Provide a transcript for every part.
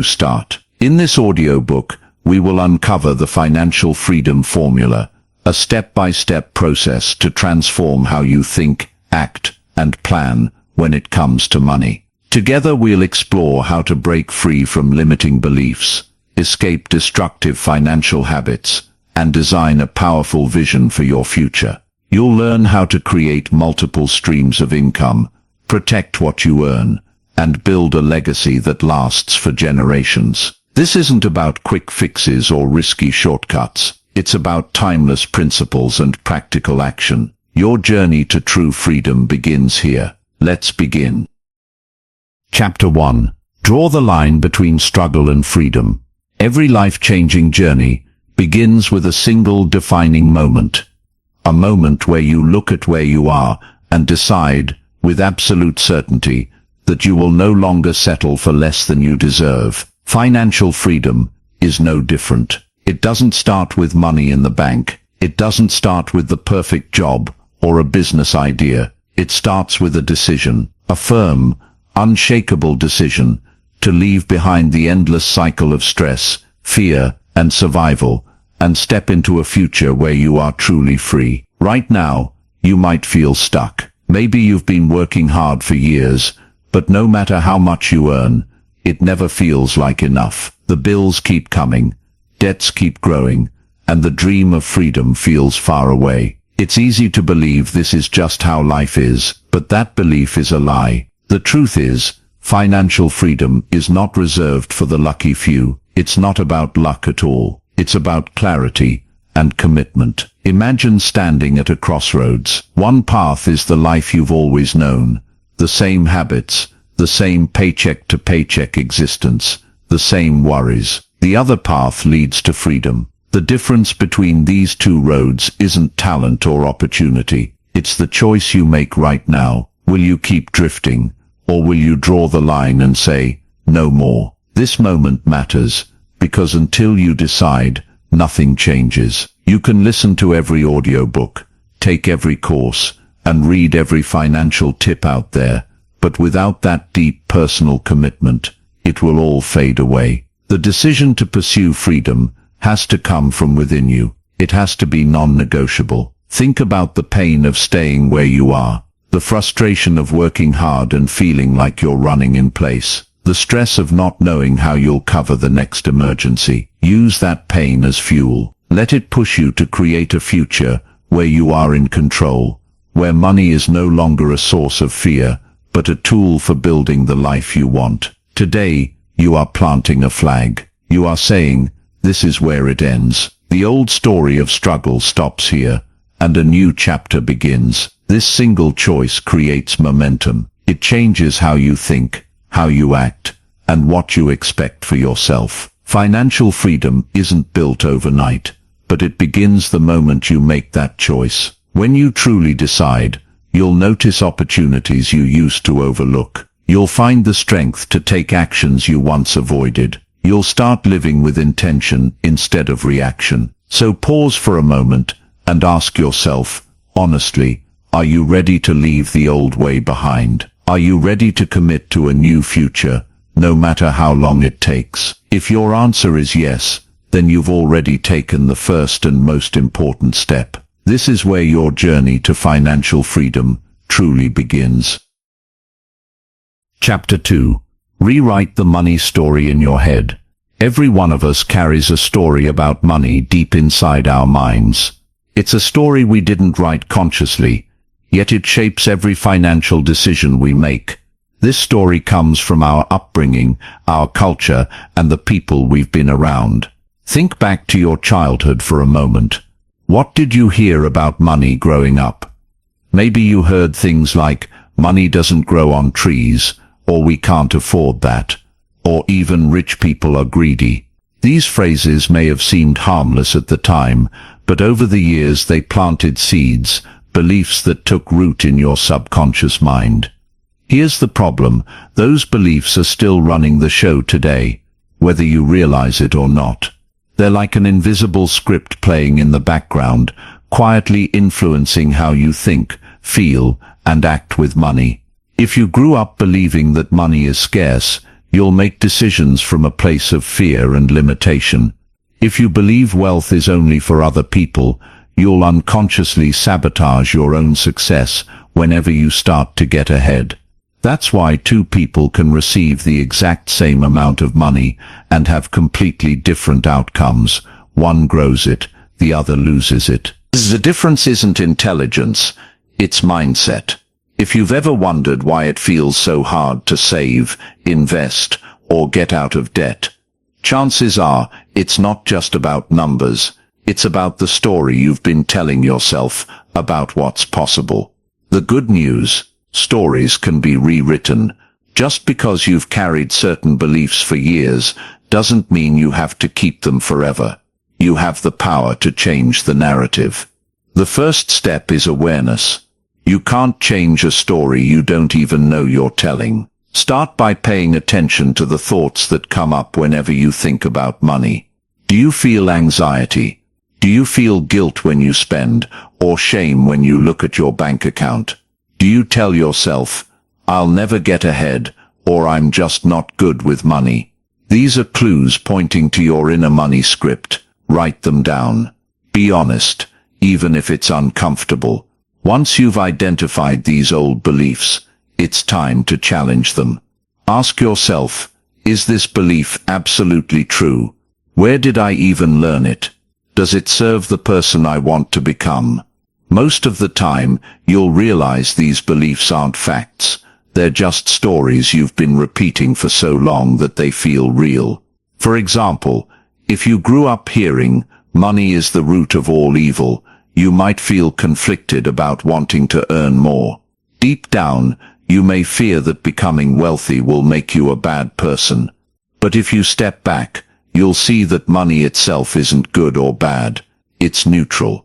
start. In this audiobook, we will uncover the financial freedom formula, a step-by-step process to transform how you think, act, and plan when it comes to money. Together we'll explore how to break free from limiting beliefs, escape destructive financial habits, and design a powerful vision for your future. You'll learn how to create multiple streams of income, protect what you earn, and build a legacy that lasts for generations. This isn't about quick fixes or risky shortcuts. It's about timeless principles and practical action. Your journey to true freedom begins here. Let's begin. Chapter 1. Draw the line between struggle and freedom. Every life-changing journey begins with a single defining moment. A moment where you look at where you are and decide, with absolute certainty, that you will no longer settle for less than you deserve. Financial freedom is no different. It doesn't start with money in the bank. It doesn't start with the perfect job or a business idea. It starts with a decision, a firm, unshakable decision, to leave behind the endless cycle of stress, fear, and survival, and step into a future where you are truly free. Right now, you might feel stuck. Maybe you've been working hard for years, but no matter how much you earn, it never feels like enough. The bills keep coming, debts keep growing, and the dream of freedom feels far away. It's easy to believe this is just how life is, but that belief is a lie. The truth is, financial freedom is not reserved for the lucky few. It's not about luck at all. It's about clarity and commitment. Imagine standing at a crossroads. One path is the life you've always known, the same habits, the same paycheck-to-paycheck existence, the same worries. The other path leads to freedom. The difference between these two roads isn't talent or opportunity. It's the choice you make right now. Will you keep drifting, or will you draw the line and say, no more? This moment matters, because until you decide, nothing changes. You can listen to every audiobook, take every course, and read every financial tip out there, but without that deep personal commitment, it will all fade away. The decision to pursue freedom has to come from within you. It has to be non-negotiable. Think about the pain of staying where you are, the frustration of working hard and feeling like you're running in place, the stress of not knowing how you'll cover the next emergency. Use that pain as fuel. Let it push you to create a future where you are in control, where money is no longer a source of fear, but a tool for building the life you want. Today, you are planting a flag. You are saying, this is where it ends. The old story of struggle stops here, and a new chapter begins. This single choice creates momentum. It changes how you think, how you act, and what you expect for yourself. Financial freedom isn't built overnight, but it begins the moment you make that choice. When you truly decide, you'll notice opportunities you used to overlook. You'll find the strength to take actions you once avoided. You'll start living with intention instead of reaction. So pause for a moment and ask yourself, honestly, are you ready to leave the old way behind? Are you ready to commit to a new future, no matter how long it takes? If your answer is yes, then you've already taken the first and most important step. This is where your journey to financial freedom truly begins. Chapter 2. Rewrite the money story in your head. Every one of us carries a story about money deep inside our minds. It's a story we didn't write consciously, yet it shapes every financial decision we make. This story comes from our upbringing, our culture, and the people we've been around. Think back to your childhood for a moment. What did you hear about money growing up? Maybe you heard things like, money doesn't grow on trees, or we can't afford that, or even rich people are greedy. These phrases may have seemed harmless at the time, but over the years they planted seeds, beliefs that took root in your subconscious mind. Here's the problem: those beliefs are still running the show today, whether you realize it or not. They're like an invisible script playing in the background, quietly influencing how you think, feel, and act with money. If you grew up believing that money is scarce, You'll make decisions from a place of fear and limitation. If you believe wealth is only for other people, you'll unconsciously sabotage your own success whenever you start to get ahead. That's why two people can receive the exact same amount of money and have completely different outcomes. One grows it, the other loses it. The difference isn't intelligence, it's mindset. If you've ever wondered why it feels so hard to save, invest, or get out of debt, chances are it's not just about numbers, it's about the story you've been telling yourself about what's possible. The good news: stories can be rewritten. Just because you've carried certain beliefs for years doesn't mean you have to keep them forever. You have the power to change the narrative. The first step is awareness. You can't change a story you don't even know you're telling. Start by paying attention to the thoughts that come up whenever you think about money. Do you feel anxiety? Do you feel guilt when you spend, or shame when you look at your bank account? Do you tell yourself, "I'll never get ahead," or "I'm just not good with money"? These are clues pointing to your inner money script. Write them down. Be honest, even if it's uncomfortable. Once you've identified these old beliefs, it's time to challenge them. Ask yourself, is this belief absolutely true? Where did I even learn it? Does it serve the person I want to become? Most of the time, you'll realize these beliefs aren't facts. They're just stories you've been repeating for so long that they feel real. For example, if you grew up hearing, "Money is the root of all evil," you might feel conflicted about wanting to earn more. Deep down, you may fear that becoming wealthy will make you a bad person. But if you step back, you'll see that money itself isn't good or bad. It's neutral.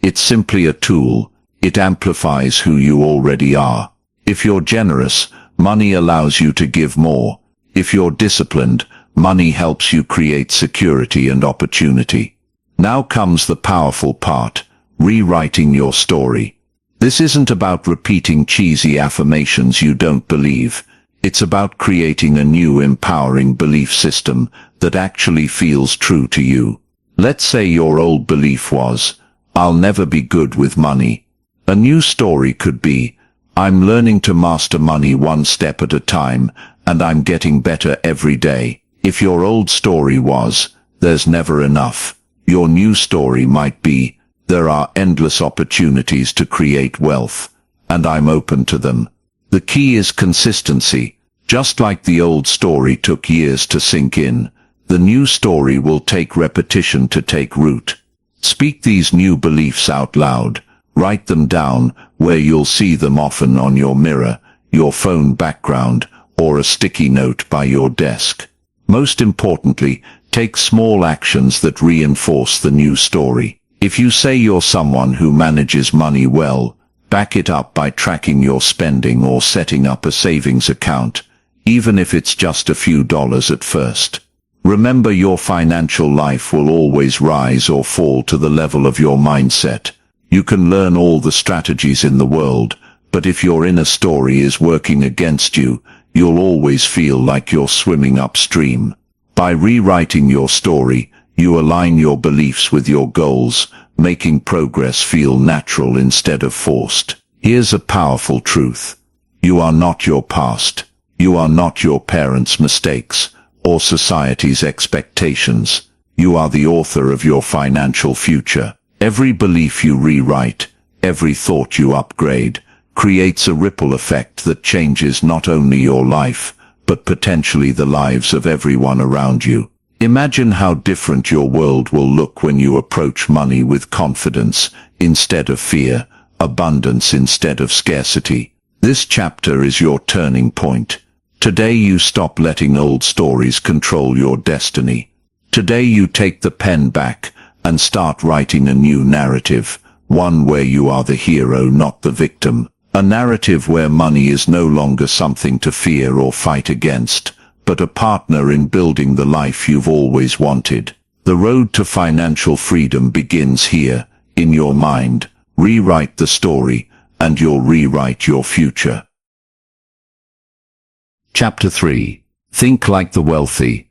It's simply a tool. It amplifies who you already are. If you're generous, money allows you to give more. If you're disciplined, money helps you create security and opportunity. Now comes the powerful part: rewriting your story. This isn't about repeating cheesy affirmations you don't believe. It's about creating a new empowering belief system that actually feels true to you. Let's say your old belief was, "I'll never be good with money." A new story could be, "I'm learning to master money one step at a time, and I'm getting better every day." If your old story was, "There's never enough," your new story might be, "There are endless opportunities to create wealth, and I'm open to them." The key is consistency. Just like the old story took years to sink in, the new story will take repetition to take root. Speak these new beliefs out loud. Write them down where you'll see them often: on your mirror, your phone background, or a sticky note by your desk. Most importantly, take small actions that reinforce the new story. If you say you're someone who manages money well, back it up by tracking your spending or setting up a savings account, even if it's just a few dollars at first. Remember, your financial life will always rise or fall to the level of your mindset. You can learn all the strategies in the world, but if your inner story is working against you, you'll always feel like you're swimming upstream. By rewriting your story, you align your beliefs with your goals, making progress feel natural instead of forced. Here's a powerful truth. You are not your past. You are not your parents' mistakes or society's expectations. You are the author of your financial future. Every belief you rewrite, every thought you upgrade, creates a ripple effect that changes not only your life, but potentially the lives of everyone around you. Imagine how different your world will look when you approach money with confidence instead of fear, abundance instead of scarcity. This chapter is your turning point. Today you stop letting old stories control your destiny. Today you take the pen back and start writing a new narrative, one where you are the hero, not the victim. A narrative where money is no longer something to fear or fight against, but a partner in building the life you've always wanted. The road to financial freedom begins here, in your mind. Rewrite the story, and you'll rewrite your future. Chapter 3. Think like the wealthy.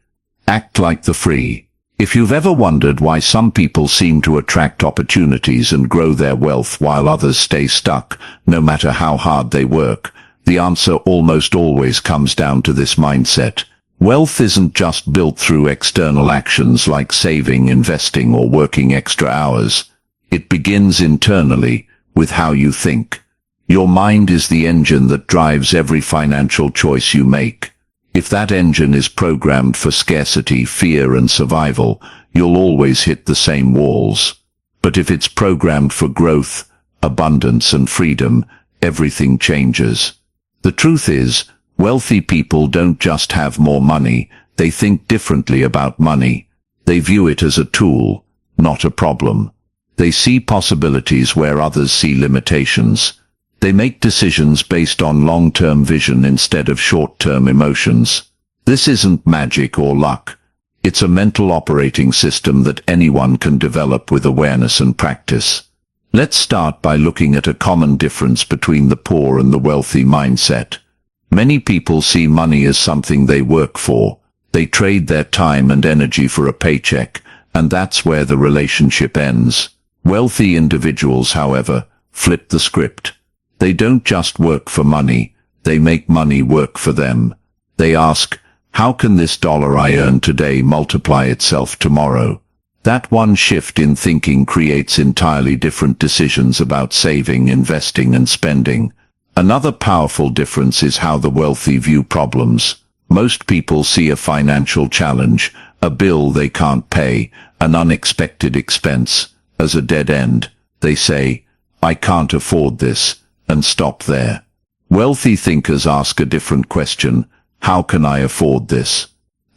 Act like the free. If you've ever wondered why some people seem to attract opportunities and grow their wealth while others stay stuck, no matter how hard they work, the answer almost always comes down to this mindset. Wealth isn't just built through external actions like saving, investing, or working extra hours. It begins internally, with how you think. Your mind is the engine that drives every financial choice you make. If that engine is programmed for scarcity, fear, and survival, you'll always hit the same walls. But if it's programmed for growth, abundance, and freedom, everything changes. The truth is, wealthy people don't just have more money, they think differently about money. They view it as a tool, not a problem. They see possibilities where others see limitations. They make decisions based on long-term vision instead of short-term emotions. This isn't magic or luck. It's a mental operating system that anyone can develop with awareness and practice. Let's start by looking at a common difference between the poor and the wealthy mindset. Many people see money as something they work for. They trade their time and energy for a paycheck, and that's where the relationship ends. Wealthy individuals, however, flip the script. They don't just work for money, they make money work for them. They ask, how can this dollar I earn today multiply itself tomorrow? That one shift in thinking creates entirely different decisions about saving, investing, and spending. Another powerful difference is how the wealthy view problems. Most people see a financial challenge, a bill they can't pay, an unexpected expense, as a dead end. They say, I can't afford this, and stop there. Wealthy thinkers ask a different question: how can I afford this?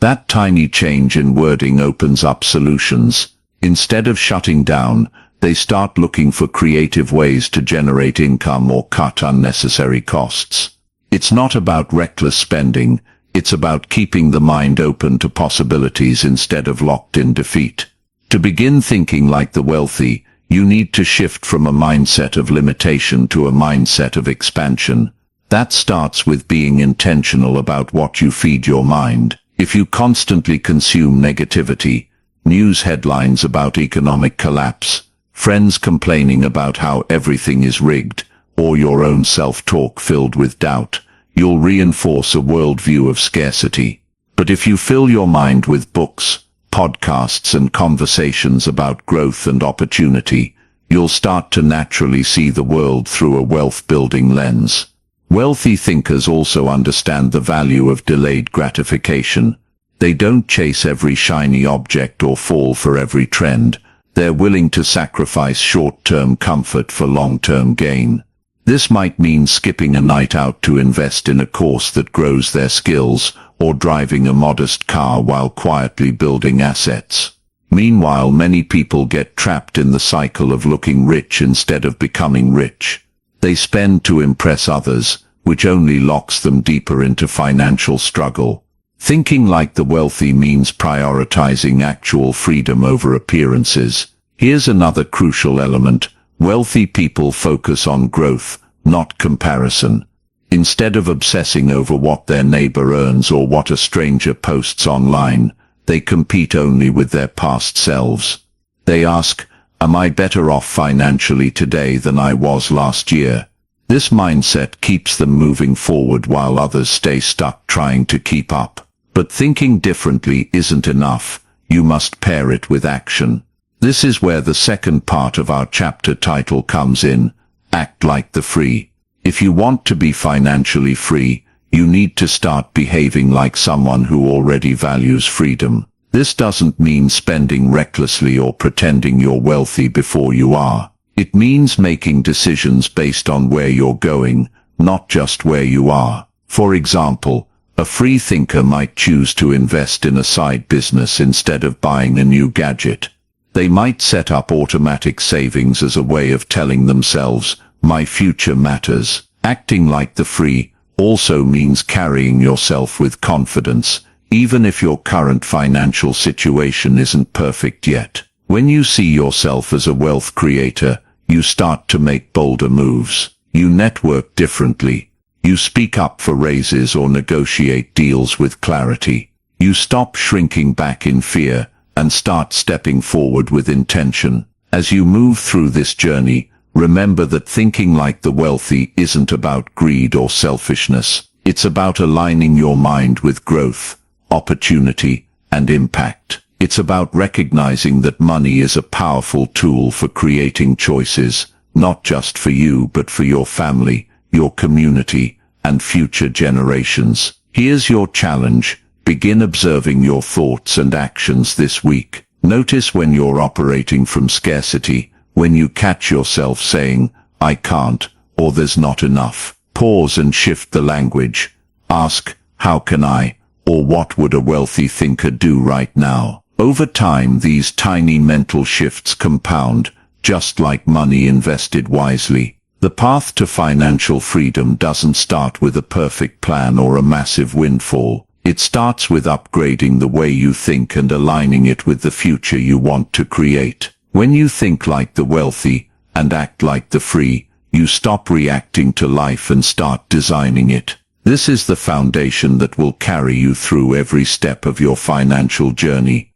That tiny change in wording opens up solutions. Instead of shutting down, they start looking for creative ways to generate income or cut unnecessary costs. It's not about reckless spending, it's about keeping the mind open to possibilities instead of locked in defeat. To begin thinking like the wealthy, you need to shift from a mindset of limitation to a mindset of expansion. That starts with being intentional about what you feed your mind. If you constantly consume negativity, news headlines about economic collapse, friends complaining about how everything is rigged, or your own self-talk filled with doubt, you'll reinforce a worldview of scarcity. But if you fill your mind with books, podcasts, and conversations about growth and opportunity, you'll start to naturally see the world through a wealth-building lens. Wealthy thinkers also understand the value of delayed gratification. They don't chase every shiny object or fall for every trend. They're willing to sacrifice short-term comfort for long-term gain. This might mean skipping a night out to invest in a course that grows their skills, or driving a modest car while quietly building assets. Meanwhile, many people get trapped in the cycle of looking rich instead of becoming rich. They spend to impress others, which only locks them deeper into financial struggle. Thinking like the wealthy means prioritizing actual freedom over appearances. Here's another crucial element: wealthy people focus on growth, not comparison. Instead of obsessing over what their neighbor earns or what a stranger posts online, they compete only with their past selves. They ask, am I better off financially today than I was last year? This mindset keeps them moving forward while others stay stuck trying to keep up. But thinking differently isn't enough. You must pair it with action. This is where the second part of our chapter title comes in: Act like the free. If you want to be financially free, you need to start behaving like someone who already values freedom. This doesn't mean spending recklessly or pretending you're wealthy before you are. It means making decisions based on where you're going, not just where you are. For example, a free thinker might choose to invest in a side business instead of buying a new gadget. They might set up automatic savings as a way of telling themselves, my future matters. Acting like the free also means carrying yourself with confidence, even if your current financial situation isn't perfect yet. When you see yourself as a wealth creator, you start to make bolder moves. You network differently. You speak up for raises or negotiate deals with clarity. You stop shrinking back in fear and start stepping forward with intention. As you move through this journey, remember that thinking like the wealthy isn't about greed or selfishness. It's about aligning your mind with growth, opportunity, and impact. It's about recognizing that money is a powerful tool for creating choices, not just for you but for your family, your community, and future generations. Here's your challenge. Begin observing your thoughts and actions this week. Notice when you're operating from scarcity, when you catch yourself saying, "I can't," or "there's not enough." Pause and shift the language. Ask, "How can I?" or "What would a wealthy thinker do right now?" Over time, these tiny mental shifts compound, just like money invested wisely. The path to financial freedom doesn't start with a perfect plan or a massive windfall. It starts with upgrading the way you think and aligning it with the future you want to create. When you think like the wealthy and act like the free, you stop reacting to life and start designing it. This is the foundation that will carry you through every step of your financial journey.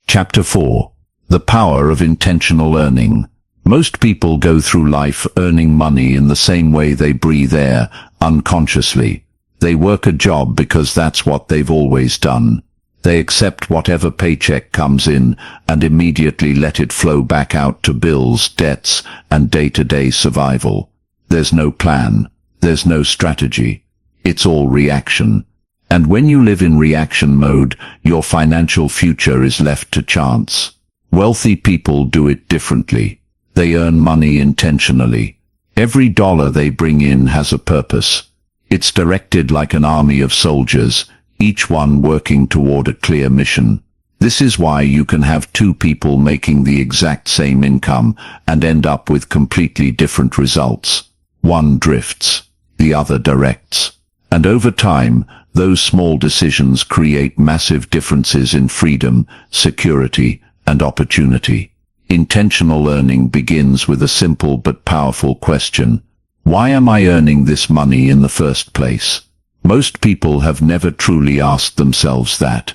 Chapter 4. The Power of Intentional Earning. Most people go through life earning money in the same way they breathe air, unconsciously. They work a job because that's what they've always done. They accept whatever paycheck comes in and immediately let it flow back out to bills, debts, and day-to-day survival. There's no plan. There's no strategy. It's all reaction. And when you live in reaction mode, your financial future is left to chance. Wealthy people do it differently. They earn money intentionally. Every dollar they bring in has a purpose. It's directed like an army of soldiers, each one working toward a clear mission. This is why you can have two people making the exact same income and end up with completely different results. One drifts, the other directs. And over time, those small decisions create massive differences in freedom, security, and opportunity. Intentional earning begins with a simple but powerful question. Why am I earning this money in the first place? Most people have never truly asked themselves that.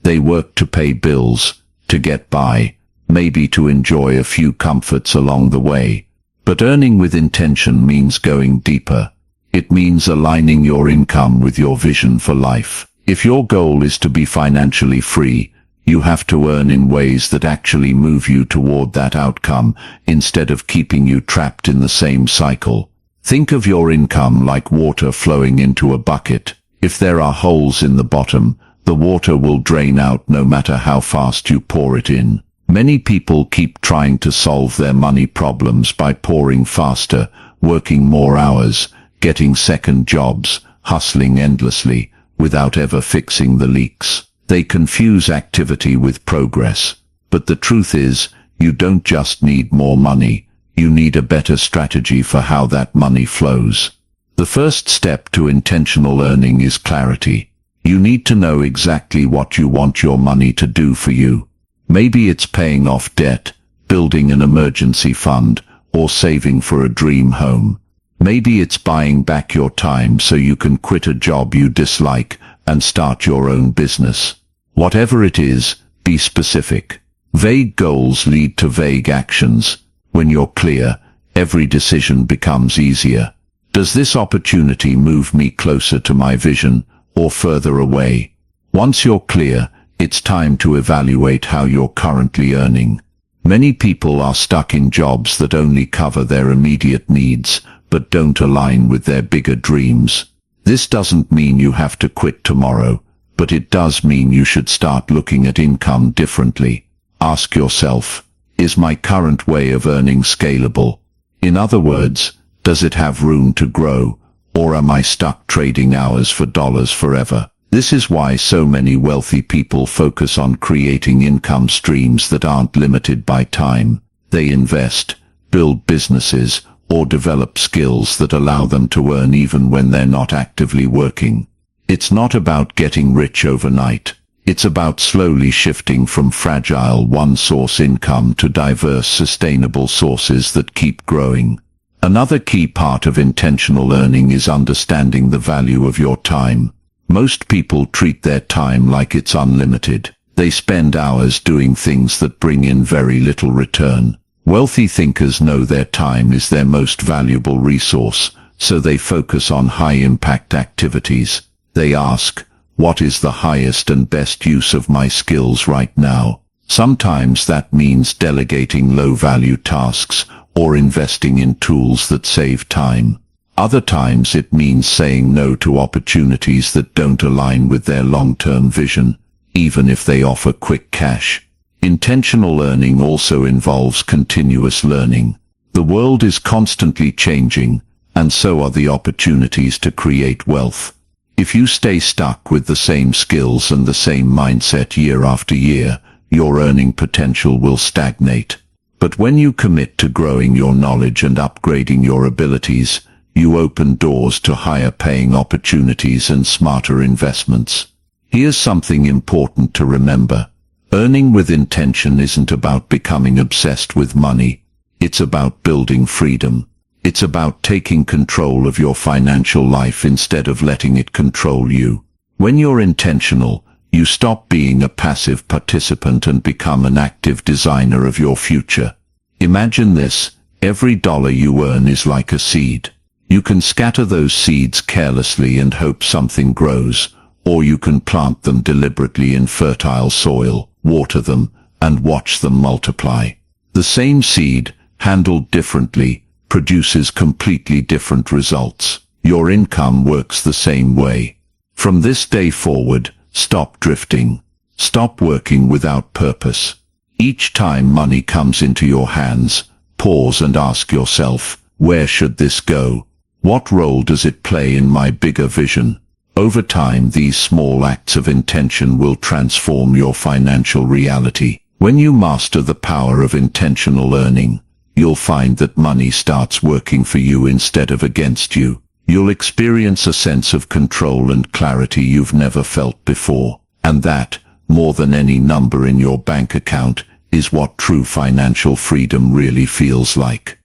They work to pay bills, to get by, maybe to enjoy a few comforts along the way. But earning with intention means going deeper. It means aligning your income with your vision for life. If your goal is to be financially free, you have to earn in ways that actually move you toward that outcome, instead of keeping you trapped in the same cycle. Think of your income like water flowing into a bucket. If there are holes in the bottom, the water will drain out no matter how fast you pour it in. Many people keep trying to solve their money problems by pouring faster, working more hours, getting second jobs, hustling endlessly, without ever fixing the leaks. They confuse activity with progress. But the truth is, you don't just need more money, you need a better strategy for how that money flows. The first step to intentional earning is clarity. You need to know exactly what you want your money to do for you. Maybe it's paying off debt, building an emergency fund, or saving for a dream home. Maybe it's buying back your time so you can quit a job you dislike and start your own business. Whatever it is, be specific. Vague goals lead to vague actions. When you're clear, every decision becomes easier. Does this opportunity move me closer to my vision or further away? Once you're clear, it's time to evaluate how you're currently earning. Many people are stuck in jobs that only cover their immediate needs, but don't align with their bigger dreams. This doesn't mean you have to quit tomorrow, but it does mean you should start looking at income differently. Ask yourself, is my current way of earning scalable? In other words, does it have room to grow, or am I stuck trading hours for dollars forever? This is why so many wealthy people focus on creating income streams that aren't limited by time. They invest, build businesses, or develop skills that allow them to earn even when they're not actively working. It's not about getting rich overnight. It's about slowly shifting from fragile one-source income to diverse, sustainable sources that keep growing. Another key part of intentional earning is understanding the value of your time. Most people treat their time like it's unlimited. They spend hours doing things that bring in very little return. Wealthy thinkers know their time is their most valuable resource, so they focus on high-impact activities. They ask, what is the highest and best use of my skills right now? Sometimes that means delegating low-value tasks or investing in tools that save time. Other times it means saying no to opportunities that don't align with their long-term vision, even if they offer quick cash. Intentional earning also involves continuous learning. The world is constantly changing, and so are the opportunities to create wealth. If you stay stuck with the same skills and the same mindset year after year, your earning potential will stagnate. But when you commit to growing your knowledge and upgrading your abilities, you open doors to higher paying opportunities and smarter investments. Here's something important to remember. Earning with intention isn't about becoming obsessed with money. It's about building freedom. It's about taking control of your financial life instead of letting it control you. When you're intentional, you stop being a passive participant and become an active designer of your future. Imagine this: every dollar you earn is like a seed. You can scatter those seeds carelessly and hope something grows, or you can plant them deliberately in fertile soil, water them, and watch them multiply. The same seed, handled differently, produces completely different results. Your income works the same way. From this day forward, stop drifting. Stop working without purpose. Each time money comes into your hands, pause and ask yourself, where should this go? What role does it play in my bigger vision? Over time, these small acts of intention will transform your financial reality. When you master the power of intentional earning, you'll find that money starts working for you instead of against you. You'll experience a sense of control and clarity you've never felt before. And that, more than any number in your bank account, is what true financial freedom really feels like.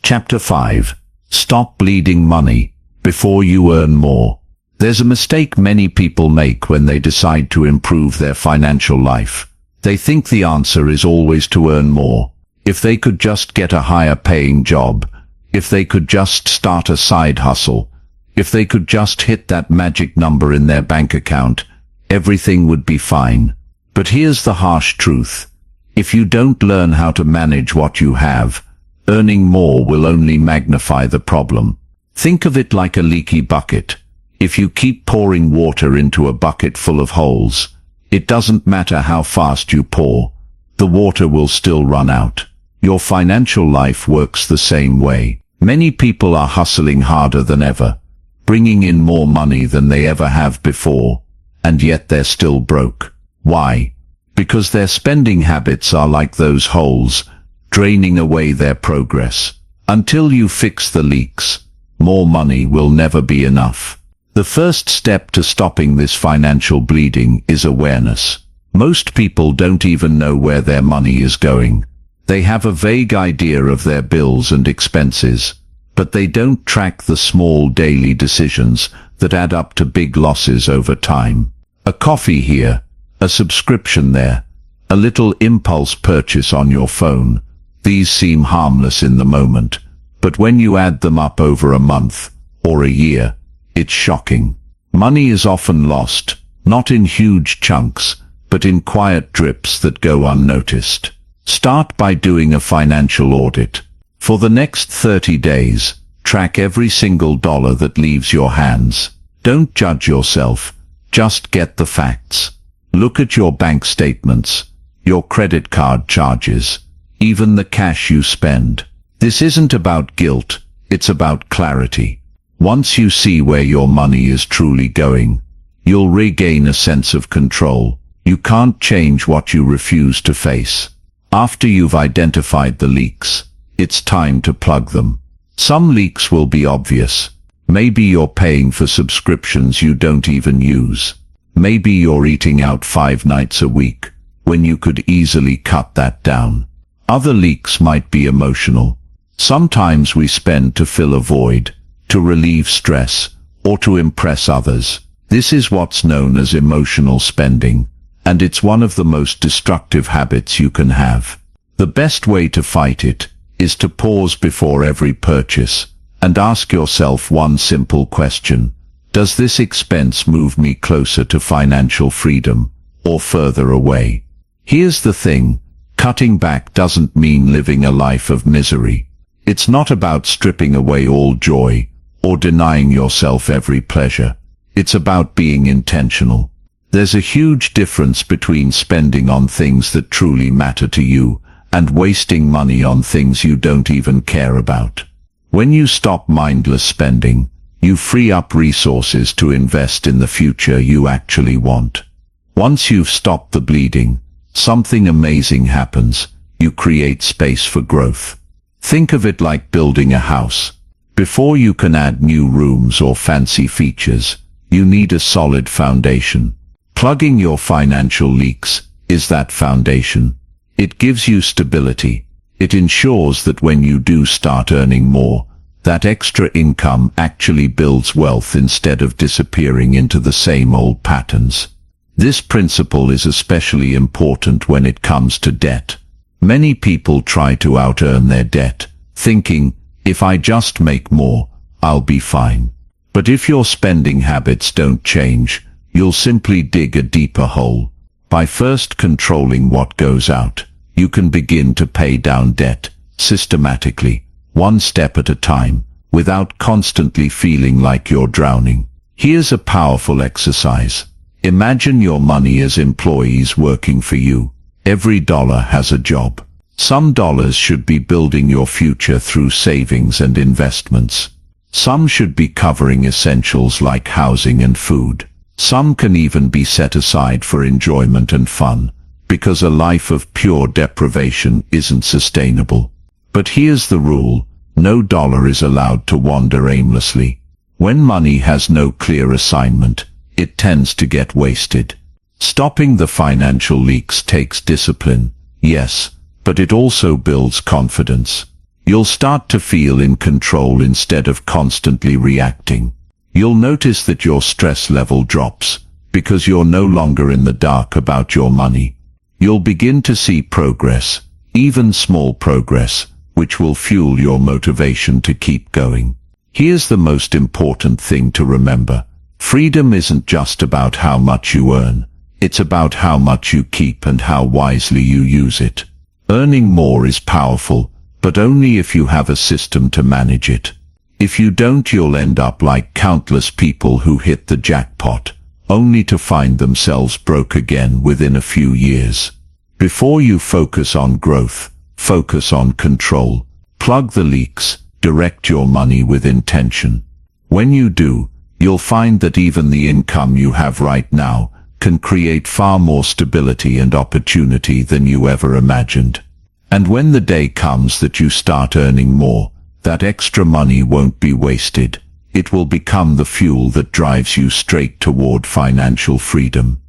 Chapter 5. Stop bleeding money before you earn more. There's a mistake many people make when they decide to improve their financial life. They think the answer is always to earn more. If they could just get a higher paying job, if they could just start a side hustle, if they could just hit that magic number in their bank account, everything would be fine. But here's the harsh truth. If you don't learn how to manage what you have, earning more will only magnify the problem. Think of it like a leaky bucket. If you keep pouring water into a bucket full of holes, it doesn't matter how fast you pour, the water will still run out. Your financial life works the same way. Many people are hustling harder than ever, bringing in more money than they ever have before, and yet they're still broke. Why? Because their spending habits are like those holes, draining away their progress. Until you fix the leaks, more money will never be enough. The first step to stopping this financial bleeding is awareness. Most people don't even know where their money is going. They have a vague idea of their bills and expenses, but they don't track the small daily decisions that add up to big losses over time. A coffee here, a subscription there, a little impulse purchase on your phone. These seem harmless in the moment, but when you add them up over a month or a year, it's shocking. Money is often lost, not in huge chunks, but in quiet drips that go unnoticed. Start by doing a financial audit. For the next 30 days, track every single dollar that leaves your hands. Don't judge yourself, just get the facts. Look at your bank statements, your credit card charges, even the cash you spend. This isn't about guilt, it's about clarity. Once you see where your money is truly going, you'll regain a sense of control. You can't change what you refuse to face. After you've identified the leaks, it's time to plug them. Some leaks will be obvious. Maybe you're paying for subscriptions you don't even use. Maybe you're eating out 5 nights a week, when you could easily cut that down. Other leaks might be emotional. Sometimes we spend to fill a void, to relieve stress, or to impress others. This is what's known as emotional spending, and it's one of the most destructive habits you can have. The best way to fight it is to pause before every purchase and ask yourself one simple question. Does this expense move me closer to financial freedom or further away? Here's the thing, cutting back doesn't mean living a life of misery. It's not about stripping away all joy or denying yourself every pleasure. It's about being intentional. There's a huge difference between spending on things that truly matter to you and wasting money on things you don't even care about. When you stop mindless spending, you free up resources to invest in the future you actually want. Once you've stopped the bleeding, something amazing happens. You create space for growth. Think of it like building a house. Before you can add new rooms or fancy features, you need a solid foundation. Plugging your financial leaks is that foundation. It gives you stability. It ensures that when you do start earning more, that extra income actually builds wealth instead of disappearing into the same old patterns. This principle is especially important when it comes to debt. Many people try to out-earn their debt, thinking, if I just make more, I'll be fine. But if your spending habits don't change, you'll simply dig a deeper hole. By first controlling what goes out, you can begin to pay down debt, systematically, one step at a time, without constantly feeling like you're drowning. Here's a powerful exercise. Imagine your money as employees working for you. Every dollar has a job. Some dollars should be building your future through savings and investments. Some should be covering essentials like housing and food. Some can even be set aside for enjoyment and fun, because a life of pure deprivation isn't sustainable. But here's the rule, no dollar is allowed to wander aimlessly. When money has no clear assignment, it tends to get wasted. Stopping the financial leaks takes discipline, yes, but it also builds confidence. You'll start to feel in control instead of constantly reacting. You'll notice that your stress level drops, because you're no longer in the dark about your money. You'll begin to see progress, even small progress, which will fuel your motivation to keep going. Here's the most important thing to remember. Freedom isn't just about how much you earn. It's about how much you keep and how wisely you use it. Earning more is powerful, but only if you have a system to manage it. If you don't, you'll end up like countless people who hit the jackpot, only to find themselves broke again within a few years. Before you focus on growth, focus on control. Plug the leaks, direct your money with intention. When you do, you'll find that even the income you have right now can create far more stability and opportunity than you ever imagined. And when the day comes that you start earning more, that extra money won't be wasted. It will become the fuel that drives you straight toward financial freedom.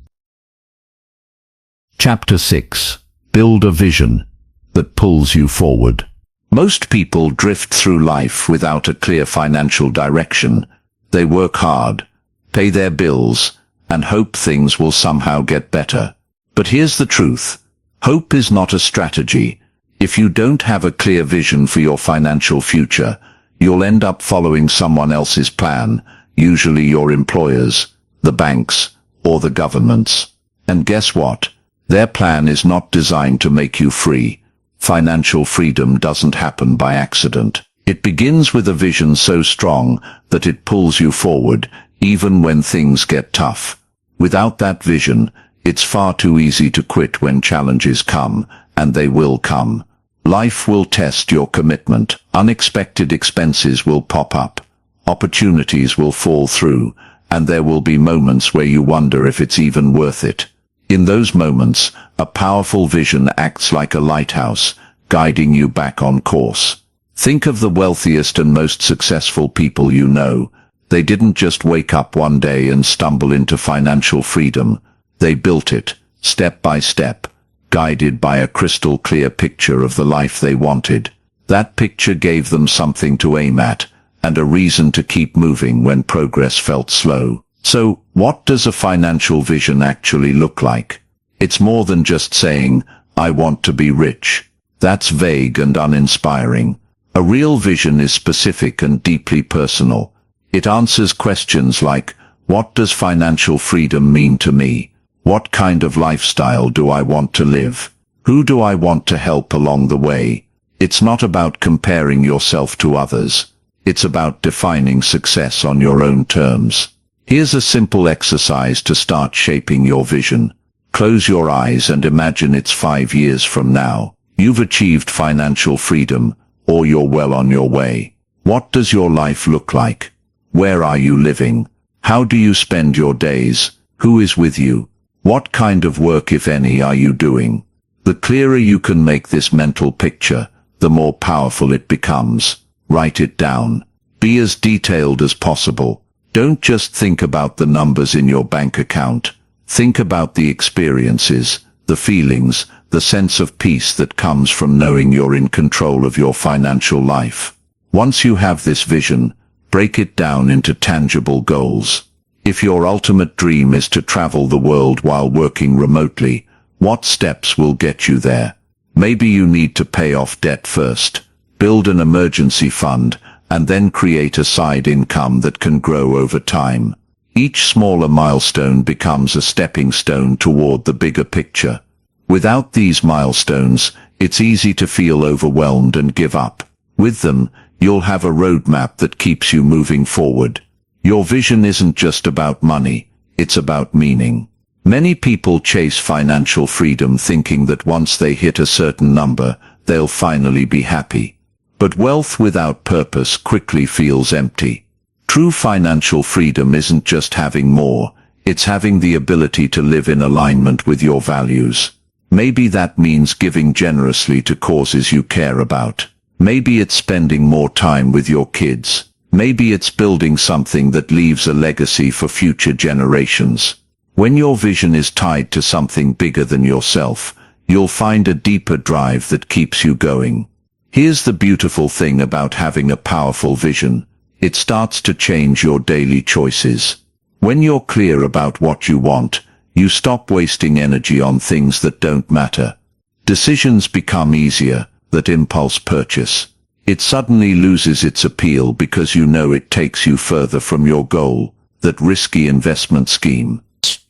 Chapter 6. Build a vision that pulls you forward. Most people drift through life without a clear financial direction. They work hard, pay their bills, and hope things will somehow get better. But here's the truth. Hope is not a strategy. If you don't have a clear vision for your financial future, you'll end up following someone else's plan, usually your employers, the banks, or the governments. And guess what? Their plan is not designed to make you free. Financial freedom doesn't happen by accident. It begins with a vision so strong that it pulls you forward, even when things get tough. Without that vision, it's far too easy to quit when challenges come, and they will come. Life will test your commitment. Unexpected expenses will pop up. Opportunities will fall through, and there will be moments where you wonder if it's even worth it. In those moments, a powerful vision acts like a lighthouse, guiding you back on course. Think of the wealthiest and most successful people you know. They didn't just wake up one day and stumble into financial freedom. They built it, step by step, guided by a crystal clear picture of the life they wanted. That picture gave them something to aim at, and a reason to keep moving when progress felt slow. So, what does a financial vision actually look like? It's more than just saying, "I want to be rich." That's vague and uninspiring. A real vision is specific and deeply personal. It answers questions like, what does financial freedom mean to me? What kind of lifestyle do I want to live? Who do I want to help along the way? It's not about comparing yourself to others. It's about defining success on your own terms. Here's a simple exercise to start shaping your vision. Close your eyes and imagine it's 5 years from now. You've achieved financial freedom, or you're well on your way. What does your life look like? Where are you living? How do you spend your days? Who is with you? What kind of work, if any, are you doing? The clearer you can make this mental picture, the more powerful it becomes. Write it down. Be as detailed as possible. Don't just think about the numbers in your bank account. Think about the experiences, the feelings, the sense of peace that comes from knowing you're in control of your financial life. Once you have this vision, break it down into tangible goals. If your ultimate dream is to travel the world while working remotely, what steps will get you there? Maybe you need to pay off debt first, build an emergency fund, and then create a side income that can grow over time. Each smaller milestone becomes a stepping stone toward the bigger picture. Without these milestones, it's easy to feel overwhelmed and give up. With them, you'll have a roadmap that keeps you moving forward. Your vision isn't just about money, it's about meaning. Many people chase financial freedom thinking that once they hit a certain number, they'll finally be happy. But wealth without purpose quickly feels empty. True financial freedom isn't just having more, it's having the ability to live in alignment with your values. Maybe that means giving generously to causes you care about. Maybe it's spending more time with your kids. Maybe it's building something that leaves a legacy for future generations. When your vision is tied to something bigger than yourself, you'll find a deeper drive that keeps you going. Here's the beautiful thing about having a powerful vision. It starts to change your daily choices. When you're clear about what you want, you stop wasting energy on things that don't matter. Decisions become easier, that impulse purchase. It suddenly loses its appeal because you know it takes you further from your goal, that risky investment scheme.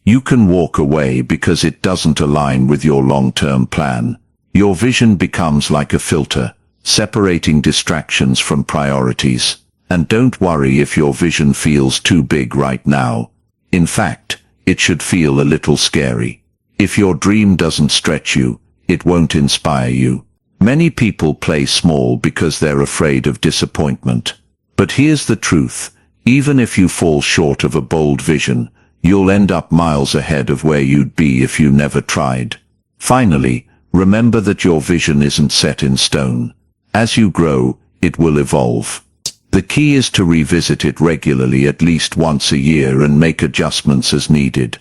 You can walk away because it doesn't align with your long-term plan. Your vision becomes like a filter, separating distractions from priorities. And don't worry if your vision feels too big right now. In fact, it should feel a little scary. If your dream doesn't stretch you, it won't inspire you. Many people play small because they're afraid of disappointment. But here's the truth. Even if you fall short of a bold vision, you'll end up miles ahead of where you'd be if you never tried. Finally, remember that your vision isn't set in stone. As you grow, it will evolve. The key is to revisit it regularly, at least once a year, and make adjustments as needed.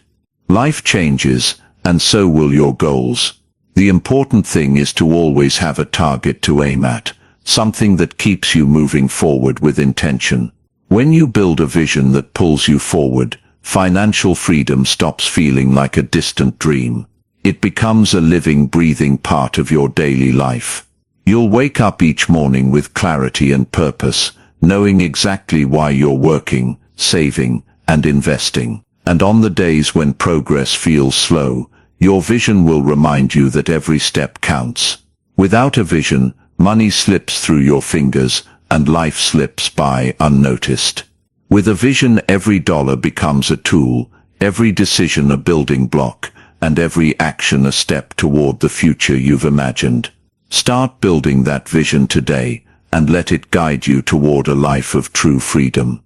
Life changes, and so will your goals. The important thing is to always have a target to aim at, something that keeps you moving forward with intention. When you build a vision that pulls you forward, financial freedom stops feeling like a distant dream. It becomes a living, breathing part of your daily life. You'll wake up each morning with clarity and purpose, knowing exactly why you're working, saving, and investing. And on the days when progress feels slow, your vision will remind you that every step counts. Without a vision, money slips through your fingers, and life slips by unnoticed. With a vision, every dollar becomes a tool, every decision a building block, and every action a step toward the future you've imagined. Start building that vision today, and let it guide you toward a life of true freedom.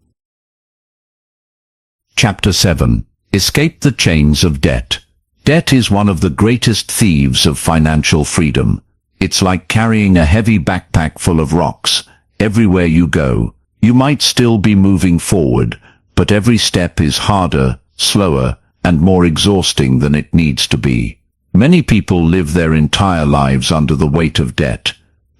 Chapter 7. Escape the chains of debt. Debt is one of the greatest thieves of financial freedom. It's like carrying a heavy backpack full of rocks. Everywhere you go, you might still be moving forward, but every step is harder, slower, and more exhausting than it needs to be. Many people live their entire lives under the weight of debt.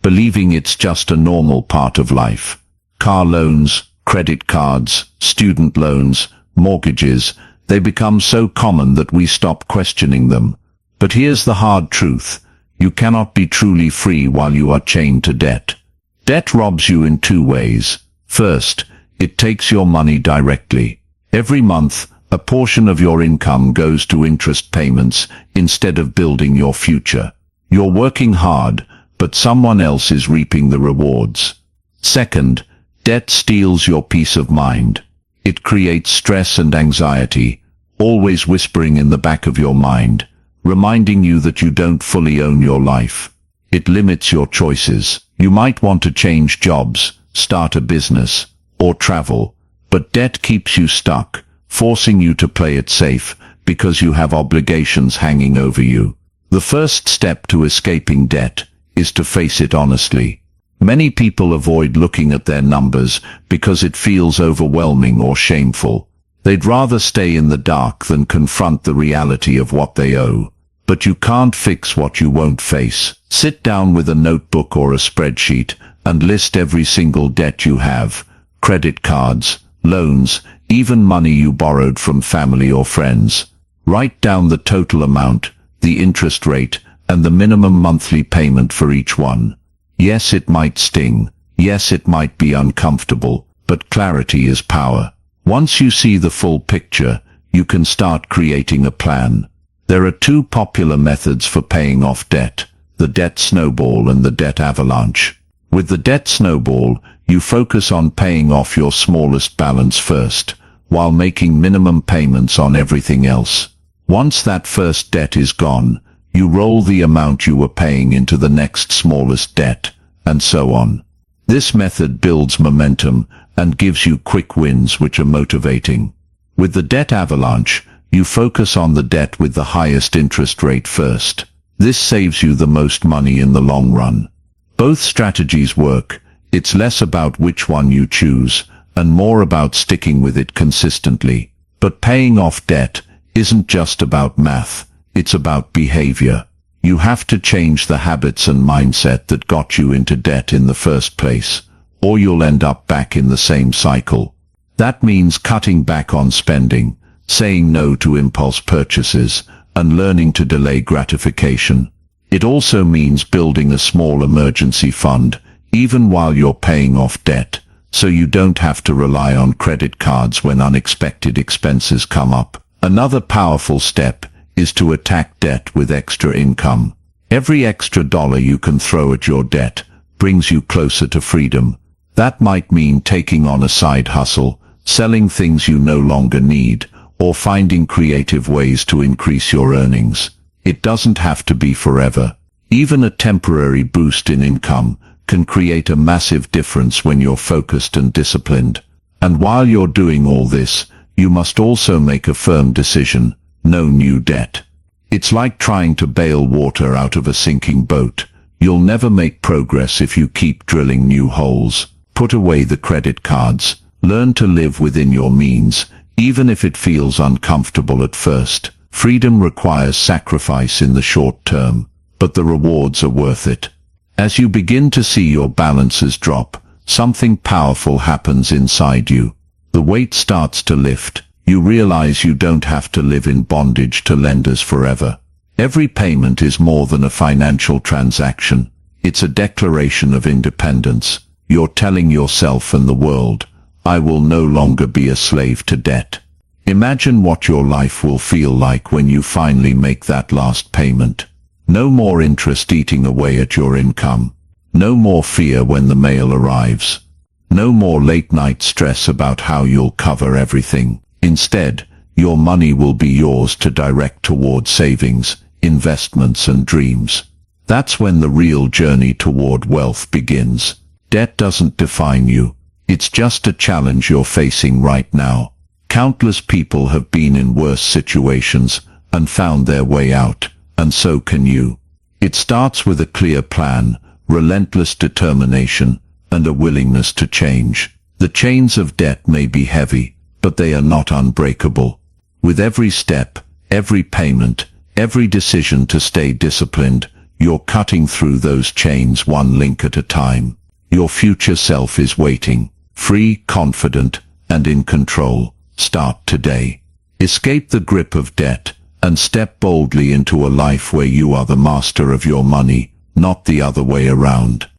believing it's just a normal part of life. Car loans, credit cards, student loans, mortgages, they become so common that we stop questioning them. But here's the hard truth. You cannot be truly free while you are chained to debt. Debt robs you in two ways. First, it takes your money directly. Every month, a portion of your income goes to interest payments instead of building your future. You're working hard, but someone else is reaping the rewards. Second, debt steals your peace of mind. It creates stress and anxiety, always whispering in the back of your mind, reminding you that you don't fully own your life. It limits your choices. You might want to change jobs, start a business, or travel, but debt keeps you stuck, forcing you to play it safe because you have obligations hanging over you. The first step to escaping debt is to face it honestly. Many people avoid looking at their numbers because it feels overwhelming or shameful. They'd rather stay in the dark than confront the reality of what they owe. But you can't fix what you won't face. Sit down with a notebook or a spreadsheet and list every single debt you have. Credit cards, loans, even money you borrowed from family or friends. Write down the total amount, the interest rate, and the minimum monthly payment for each one. Yes, it might sting. Yes, it might be uncomfortable, but clarity is power. Once you see the full picture, you can start creating a plan. There are two popular methods for paying off debt: the debt snowball and the debt avalanche. With the debt snowball, you focus on paying off your smallest balance first, while making minimum payments on everything else. Once that first debt is gone, you roll the amount you were paying into the next smallest debt, and so on. This method builds momentum and gives you quick wins which are motivating. With the debt avalanche, you focus on the debt with the highest interest rate first. This saves you the most money in the long run. Both strategies work. It's less about which one you choose, and more about sticking with it consistently. But paying off debt isn't just about math. It's about behavior. You have to change the habits and mindset that got you into debt in the first place, or you'll end up back in the same cycle. That means cutting back on spending, saying no to impulse purchases, and learning to delay gratification. It also means building a small emergency fund, even while you're paying off debt, so you don't have to rely on credit cards when unexpected expenses come up. Another powerful step is to attack debt with extra income. Every extra dollar you can throw at your debt brings you closer to freedom. That might mean taking on a side hustle, selling things you no longer need, or finding creative ways to increase your earnings. It doesn't have to be forever. Even a temporary boost in income can create a massive difference when you're focused and disciplined. And while you're doing all this, you must also make a firm decision: no new debt. It's like trying to bail water out of a sinking boat. You'll never make progress if you keep drilling new holes. Put away the credit cards. Learn to live within your means, even if it feels uncomfortable at first. Freedom requires sacrifice in the short term, but the rewards are worth it. As you begin to see your balances drop, something powerful happens inside you. The weight starts to lift. You realize you don't have to live in bondage to lenders forever. Every payment is more than a financial transaction. It's a declaration of independence. You're telling yourself and the world, I will no longer be a slave to debt. Imagine what your life will feel like when you finally make that last payment. No more interest eating away at your income. No more fear when the mail arrives. No more late-night stress about how you'll cover everything. Instead, your money will be yours to direct toward savings, investments and dreams. That's when the real journey toward wealth begins. Debt doesn't define you. It's just a challenge you're facing right now. Countless people have been in worse situations and found their way out, and so can you. It starts with a clear plan, relentless determination, and a willingness to change. The chains of debt may be heavy, but they are not unbreakable. With every step, every payment, every decision to stay disciplined, You're cutting through those chains one link at a time. Your future self is waiting, free, confident, and in control. Start today. Escape the grip of debt and step boldly into a life where you are the master of your money, not the other way around.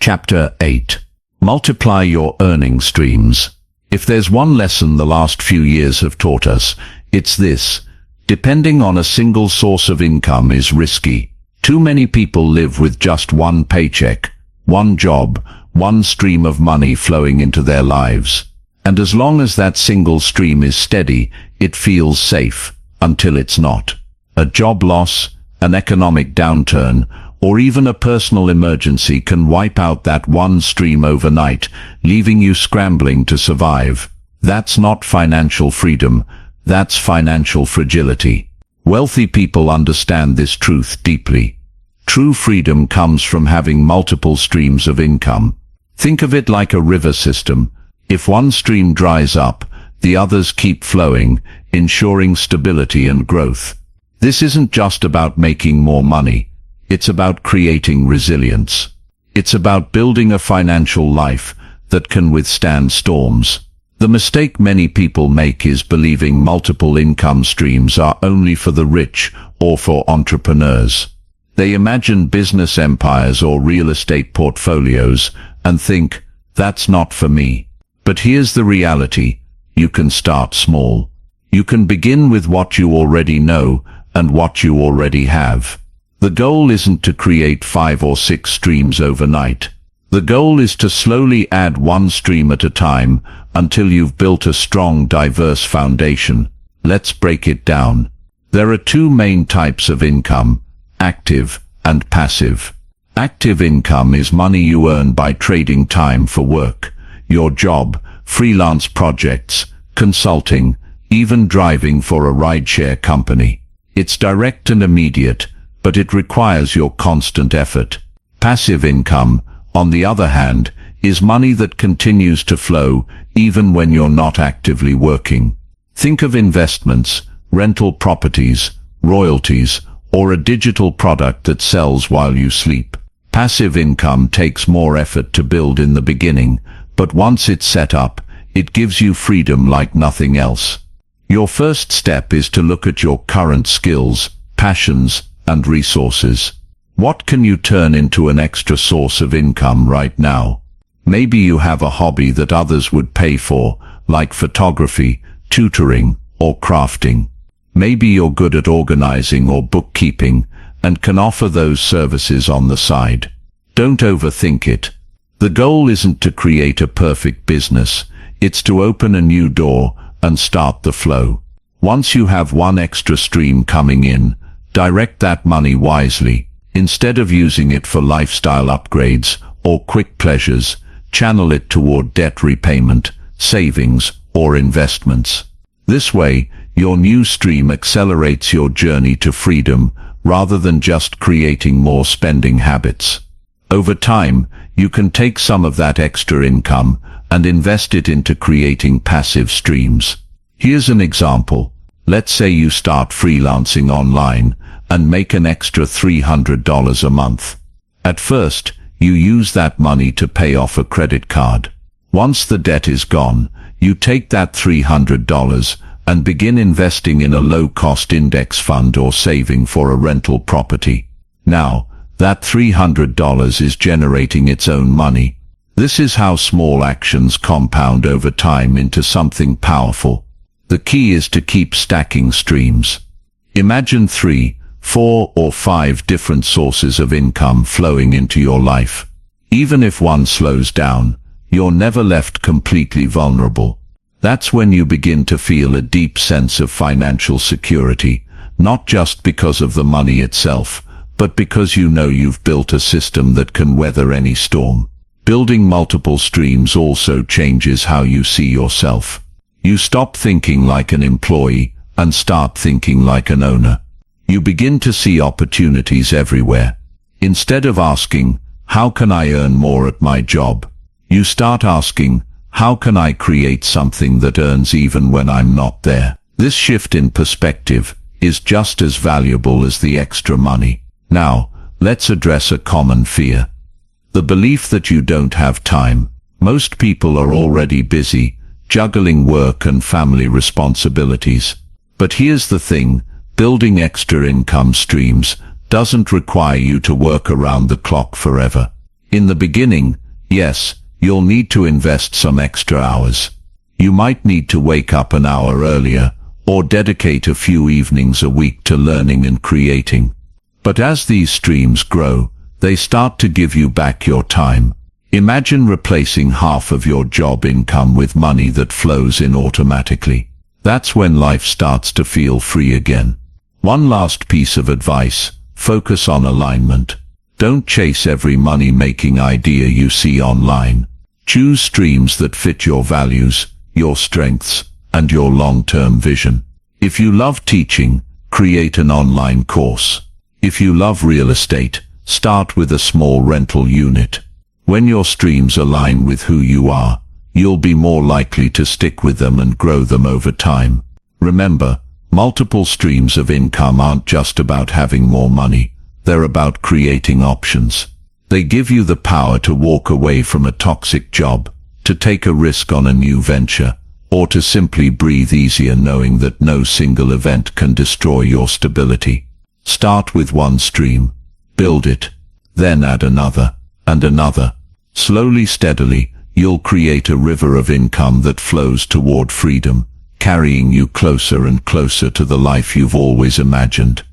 Chapter 8. Multiply your earning streams. If there's one lesson the last few years have taught us, it's this: depending on a single source of income is risky. Too many people live with just one paycheck, one job, one stream of money flowing into their lives. And as long as that single stream is steady, it feels safe, until it's not. A job loss, an economic downturn, or even a personal emergency can wipe out that one stream overnight, leaving you scrambling to survive. That's not financial freedom, that's financial fragility. Wealthy people understand this truth deeply. True freedom comes from having multiple streams of income. Think of it like a river system. If one stream dries up, the others keep flowing, ensuring stability and growth. This isn't just about making more money. It's about creating resilience. It's about building a financial life that can withstand storms. The mistake many people make is believing multiple income streams are only for the rich or for entrepreneurs. They imagine business empires or real estate portfolios and think, that's not for me. But here's the reality: you can start small. You can begin with what you already know and what you already have. The goal isn't to create 5 or 6 streams overnight. The goal is to slowly add one stream at a time until you've built a strong, diverse foundation. Let's break it down. There are 2 main types of income: active and passive. Active income is money you earn by trading time for work. Your job, freelance projects, consulting, even driving for a rideshare company. It's direct and immediate, but it requires your constant effort. Passive income, on the other hand, is money that continues to flow even when you're not actively working. Think of investments, rental properties, royalties, or a digital product that sells while you sleep. Passive income takes more effort to build in the beginning, but once it's set up, it gives you freedom like nothing else. Your first step is to look at your current skills, passions, and resources. What can you turn into an extra source of income right now? Maybe you have a hobby that others would pay for, like photography, tutoring, or crafting. Maybe you're good at organizing or bookkeeping, and can offer those services on the side. Don't overthink it. The goal isn't to create a perfect business, it's to open a new door and start the flow. Once you have one extra stream coming in, direct that money wisely. Instead of using it for lifestyle upgrades or quick pleasures, channel it toward debt repayment, savings, or investments. This way, your new stream accelerates your journey to freedom rather than just creating more spending habits. Over time, you can take some of that extra income and invest it into creating passive streams. Here's an example. Let's say you start freelancing online and make an extra $300 a month. At first, you use that money to pay off a credit card. Once the debt is gone, you take that $300 and begin investing in a low-cost index fund or saving for a rental property. Now, that $300 is generating its own money. This is how small actions compound over time into something powerful. The key is to keep stacking streams. Imagine 3, 4, or 5 different sources of income flowing into your life. Even if one slows down, you're never left completely vulnerable. That's when you begin to feel a deep sense of financial security, not just because of the money itself, but because you know you've built a system that can weather any storm. Building multiple streams also changes how you see yourself. You stop thinking like an employee and start thinking like an owner. You begin to see opportunities everywhere. Instead of asking, how can I earn more at my job? You start asking, how can I create something that earns even when I'm not there? This shift in perspective, is just as valuable as the extra money. Now, let's address a common fear. The belief that you don't have time. Most people are already busy, juggling work and family responsibilities. But here's the thing, building extra income streams doesn't require you to work around the clock forever. In the beginning, yes, you'll need to invest some extra hours. You might need to wake up an hour earlier, or dedicate a few evenings a week to learning and creating. But as these streams grow, they start to give you back your time. Imagine replacing half of your job income with money that flows in automatically. That's when life starts to feel free again. One last piece of advice, focus on alignment. Don't chase every money-making idea you see online. Choose streams that fit your values, your strengths, and your long-term vision. If you love teaching, create an online course. If you love real estate, start with a small rental unit. When your streams align with who you are, you'll be more likely to stick with them and grow them over time. Remember, multiple streams of income aren't just about having more money. They're about creating options. They give you the power to walk away from a toxic job, to take a risk on a new venture, or to simply breathe easier knowing that no single event can destroy your stability. Start with one stream, build it, then add another, and another. Slowly, steadily, you'll create a river of income that flows toward freedom, carrying you closer and closer to the life you've always imagined.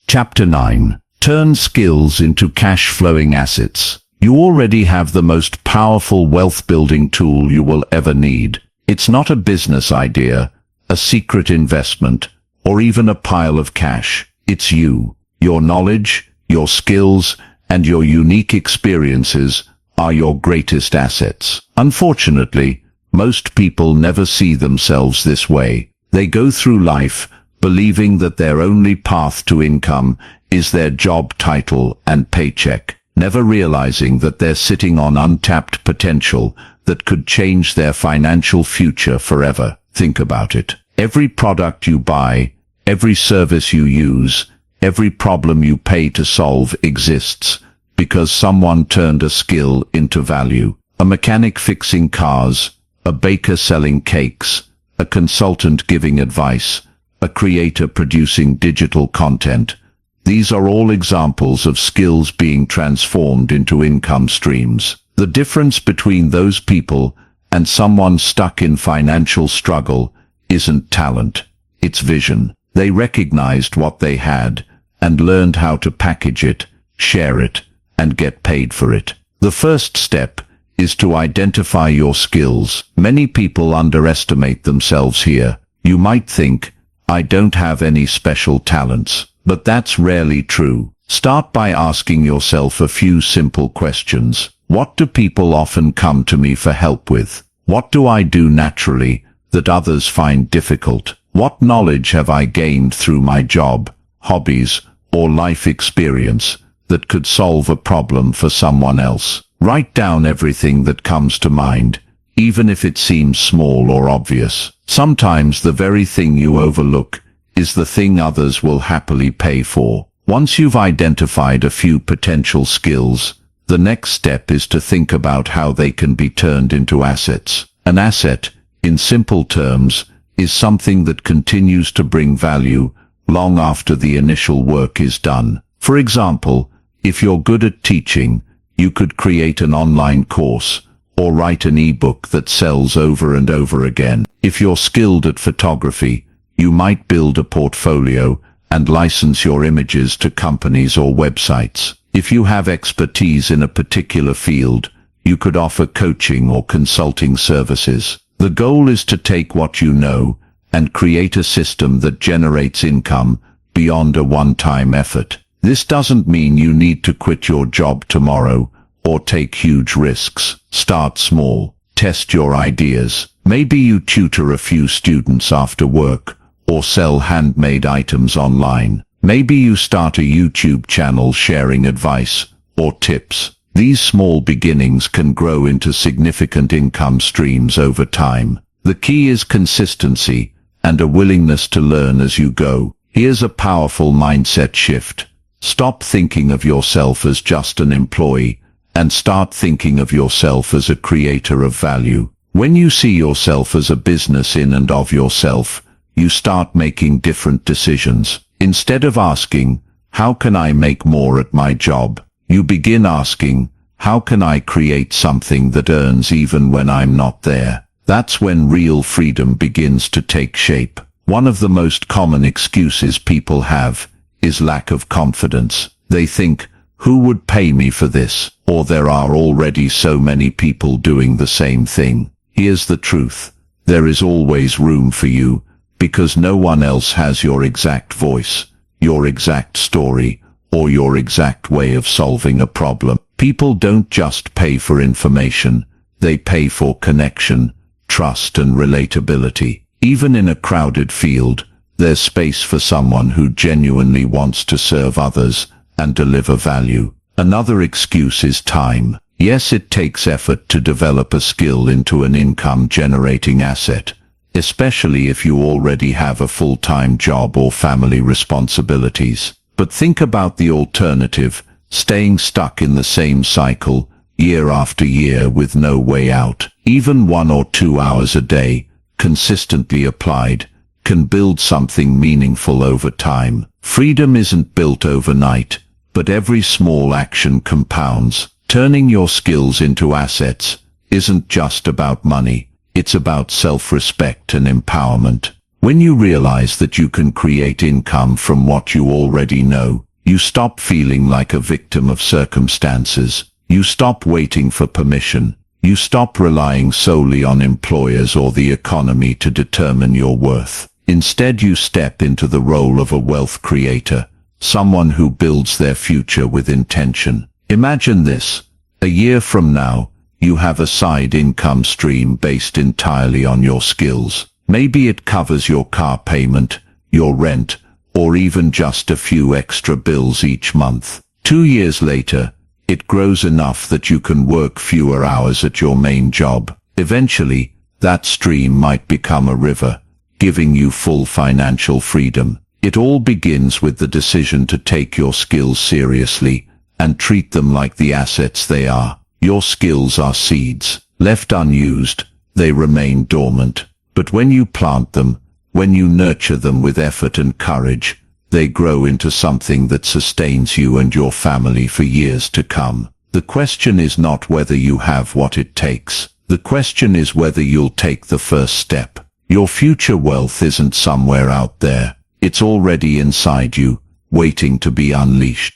Chapter 9. Turn skills into cash-flowing assets. You already have the most powerful wealth-building tool you will ever need. It's not a business idea, a secret investment, or even a pile of cash. It's you. Your knowledge, your skills, and your unique experiences are your greatest assets. Unfortunately, most people never see themselves this way. They go through life believing that their only path to income is their job title and paycheck, never realizing that they're sitting on untapped potential that could change their financial future forever. Think about it. Every product you buy, every service you use, every problem you pay to solve exists because someone turned a skill into value. A mechanic fixing cars, a baker selling cakes, a consultant giving advice, a creator producing digital content. These are all examples of skills being transformed into income streams. The difference between those people and someone stuck in financial struggle isn't talent, it's vision. They recognized what they had and learned how to package it, share it, and get paid for it. The first step is to identify your skills. Many people underestimate themselves here. You might think, I don't have any special talents, but that's rarely true. Start by asking yourself a few simple questions. What do people often come to me for help with? What do I do naturally that others find difficult? What knowledge have I gained through my job, hobbies, or life experience that could solve a problem for someone else? Write down everything that comes to mind, even if it seems small or obvious. Sometimes the very thing you overlook is the thing others will happily pay for. Once you've identified a few potential skills, the next step is to think about how they can be turned into assets. An asset, in simple terms, is something that continues to bring value long after the initial work is done. For example, if you're good at teaching, you could create an online course or write an ebook that sells over and over again. If you're skilled at photography, you might build a portfolio and license your images to companies or websites. If you have expertise in a particular field, you could offer coaching or consulting services. The goal is to take what you know and create a system that generates income beyond a one-time effort. This doesn't mean you need to quit your job tomorrow or take huge risks. Start small. Test your ideas. Maybe you tutor a few students after work or sell handmade items online. Maybe you start a YouTube channel sharing advice or tips. These small beginnings can grow into significant income streams over time. The key is consistency and a willingness to learn as you go. Here's a powerful mindset shift. Stop thinking of yourself as just an employee, and start thinking of yourself as a creator of value. When you see yourself as a business in and of yourself, you start making different decisions. Instead of asking, how can I make more at my job? You begin asking, how can I create something that earns even when I'm not there? That's when real freedom begins to take shape. One of the most common excuses people have is lack of confidence. They think, who would pay me for this? Or there are already so many people doing the same thing. Here's the truth. There is always room for you, because no one else has your exact voice, your exact story, or your exact way of solving a problem. People don't just pay for information, they pay for connection, trust and relatability. Even in a crowded field, there's space for someone who genuinely wants to serve others and deliver value. Another excuse is time. Yes, it takes effort to develop a skill into an income-generating asset, especially if you already have a full-time job or family responsibilities. But think about the alternative, staying stuck in the same cycle, year after year with no way out. Even 1 or 2 hours a day, consistently applied, can build something meaningful over time. Freedom isn't built overnight, but every small action compounds. Turning your skills into assets isn't just about money, it's about self-respect and empowerment. When you realize that you can create income from what you already know, you stop feeling like a victim of circumstances. You stop waiting for permission. You stop relying solely on employers or the economy to determine your worth. Instead, you step into the role of a wealth creator, someone who builds their future with intention. Imagine this. A year from now, you have a side income stream based entirely on your skills. Maybe it covers your car payment, your rent, or even just a few extra bills each month. 2 years later, it grows enough that you can work fewer hours at your main job. Eventually, that stream might become a river, giving you full financial freedom. It all begins with the decision to take your skills seriously and treat them like the assets they are. Your skills are seeds. Left unused, they remain dormant. But when you plant them, when you nurture them with effort and courage, they grow into something that sustains you and your family for years to come. The question is not whether you have what it takes. The question is whether you'll take the first step. Your future wealth isn't somewhere out there. It's already inside you, waiting to be unleashed.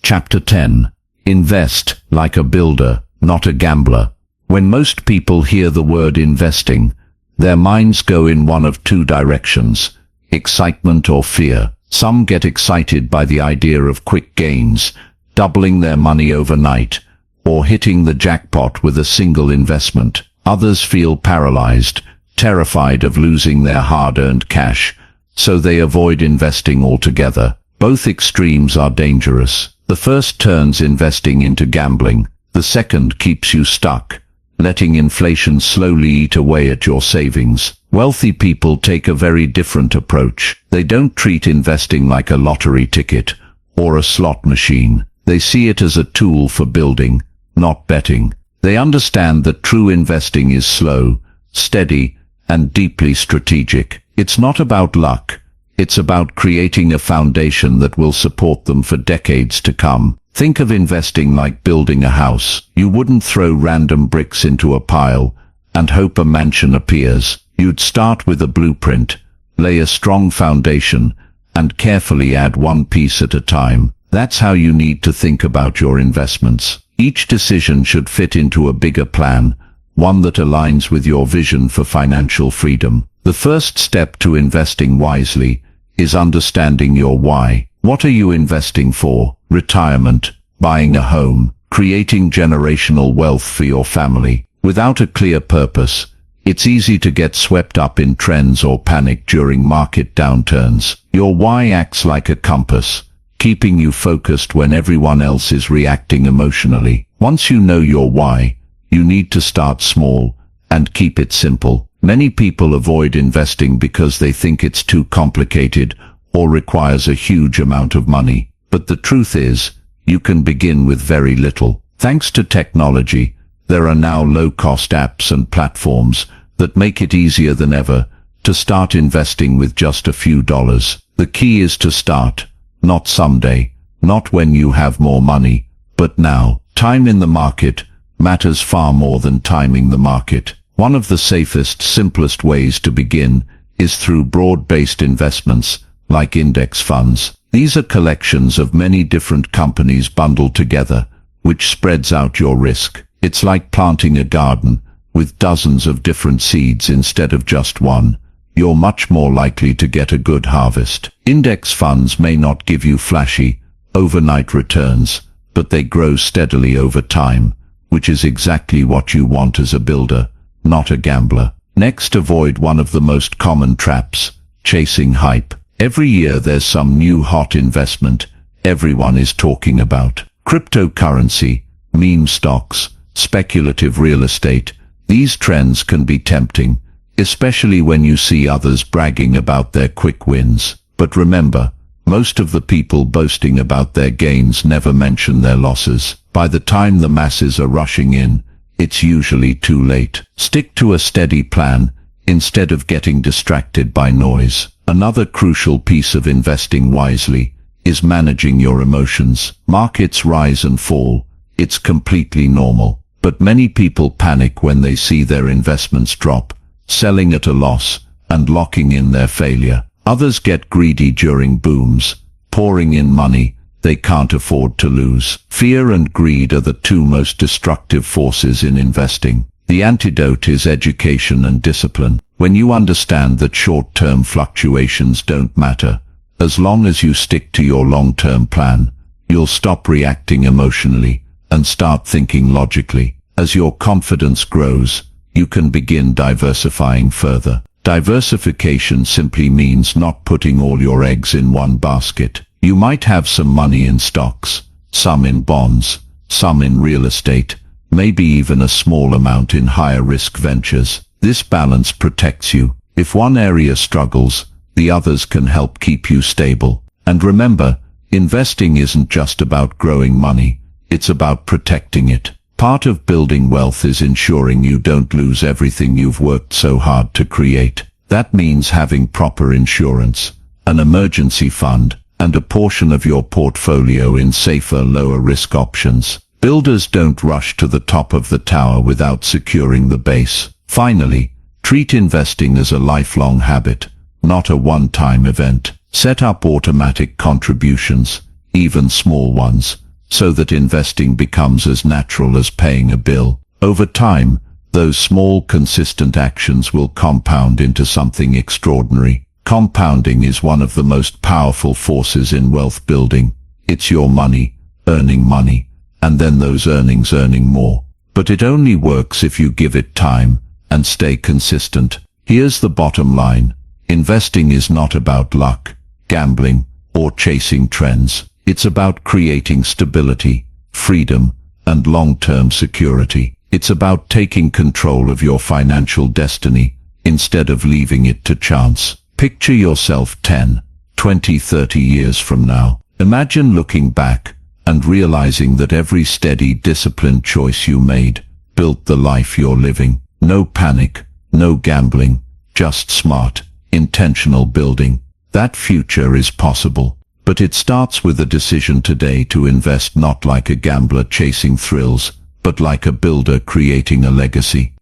Chapter 10. Invest like a builder, not a gambler. When most people hear the word investing, their minds go in one of two directions: excitement or fear. Some get excited by the idea of quick gains, doubling their money overnight, or hitting the jackpot with a single investment. Others feel paralyzed, terrified of losing their hard-earned cash, so they avoid investing altogether. Both extremes are dangerous. The first turns investing into gambling. The second keeps you stuck, letting inflation slowly eat away at your savings. Wealthy people take a very different approach. They don't treat investing like a lottery ticket or a slot machine. They see it as a tool for building, not betting. They understand that true investing is slow, steady, and deeply strategic. It's not about luck. It's about creating a foundation that will support them for decades to come. Think of investing like building a house. You wouldn't throw random bricks into a pile and hope a mansion appears. You'd start with a blueprint, lay a strong foundation, and carefully add one piece at a time. That's how you need to think about your investments. Each decision should fit into a bigger plan, one that aligns with your vision for financial freedom. The first step to investing wisely is understanding your why. What are you investing for? Retirement, buying a home, creating generational wealth for your family. Without a clear purpose, it's easy to get swept up in trends or panic during market downturns. Your why acts like a compass, keeping you focused when everyone else is reacting emotionally. Once you know your why, you need to start small and keep it simple. Many people avoid investing because they think it's too complicated or requires a huge amount of money. But the truth is, you can begin with very little. Thanks to technology, there are now low-cost apps and platforms that make it easier than ever to start investing with just a few dollars. The key is to start, not someday, not when you have more money, but now. Time in the market matters far more than timing the market. One of the safest, simplest ways to begin is through broad-based investments, like index funds. These are collections of many different companies bundled together, which spreads out your risk. It's like planting a garden with dozens of different seeds instead of just one. You're much more likely to get a good harvest. Index funds may not give you flashy, overnight returns, but they grow steadily over time, which is exactly what you want as a builder, not a gambler. Next, avoid one of the most common traps, chasing hype. Every year there's some new hot investment everyone is talking about. Cryptocurrency, meme stocks, speculative real estate. These trends can be tempting, especially when you see others bragging about their quick wins. But remember, most of the people boasting about their gains never mention their losses. By the time the masses are rushing in, it's usually too late. Stick to a steady plan instead of getting distracted by noise. Another crucial piece of investing wisely is managing your emotions. Markets rise and fall. It's completely normal. But many people panic when they see their investments drop, selling at a loss and locking in their failure. Others get greedy during booms, pouring in money they can't afford to lose. Fear and greed are the two most destructive forces in investing. The antidote is education and discipline. When you understand that short-term fluctuations don't matter, as long as you stick to your long-term plan, you'll stop reacting emotionally and start thinking logically. As your confidence grows, you can begin diversifying further. Diversification simply means not putting all your eggs in one basket. You might have some money in stocks, some in bonds, some in real estate, maybe even a small amount in higher risk ventures. This balance protects you. If one area struggles, the others can help keep you stable. And remember, investing isn't just about growing money, it's about protecting it. Part of building wealth is ensuring you don't lose everything you've worked so hard to create. That means having proper insurance, an emergency fund, and a portion of your portfolio in safer, lower-risk options. Builders don't rush to the top of the tower without securing the base. Finally, treat investing as a lifelong habit, not a one-time event. Set up automatic contributions, even small ones, so that investing becomes as natural as paying a bill. Over time, those small, consistent actions will compound into something extraordinary. Compounding is one of the most powerful forces in wealth building. It's your money, and then those earnings earning more. But it only works if you give it time and stay consistent. Here's the bottom line. Investing is not about luck, gambling, or chasing trends. It's about creating stability, freedom, and long-term security. It's about taking control of your financial destiny instead of leaving it to chance. Picture yourself 10, 20, 30 years from now. Imagine looking back and realizing that every steady, disciplined choice you made built the life you're living. No panic, no gambling, just smart, intentional building. That future is possible. But it starts with a decision today to invest not like a gambler chasing thrills, but like a builder creating a legacy.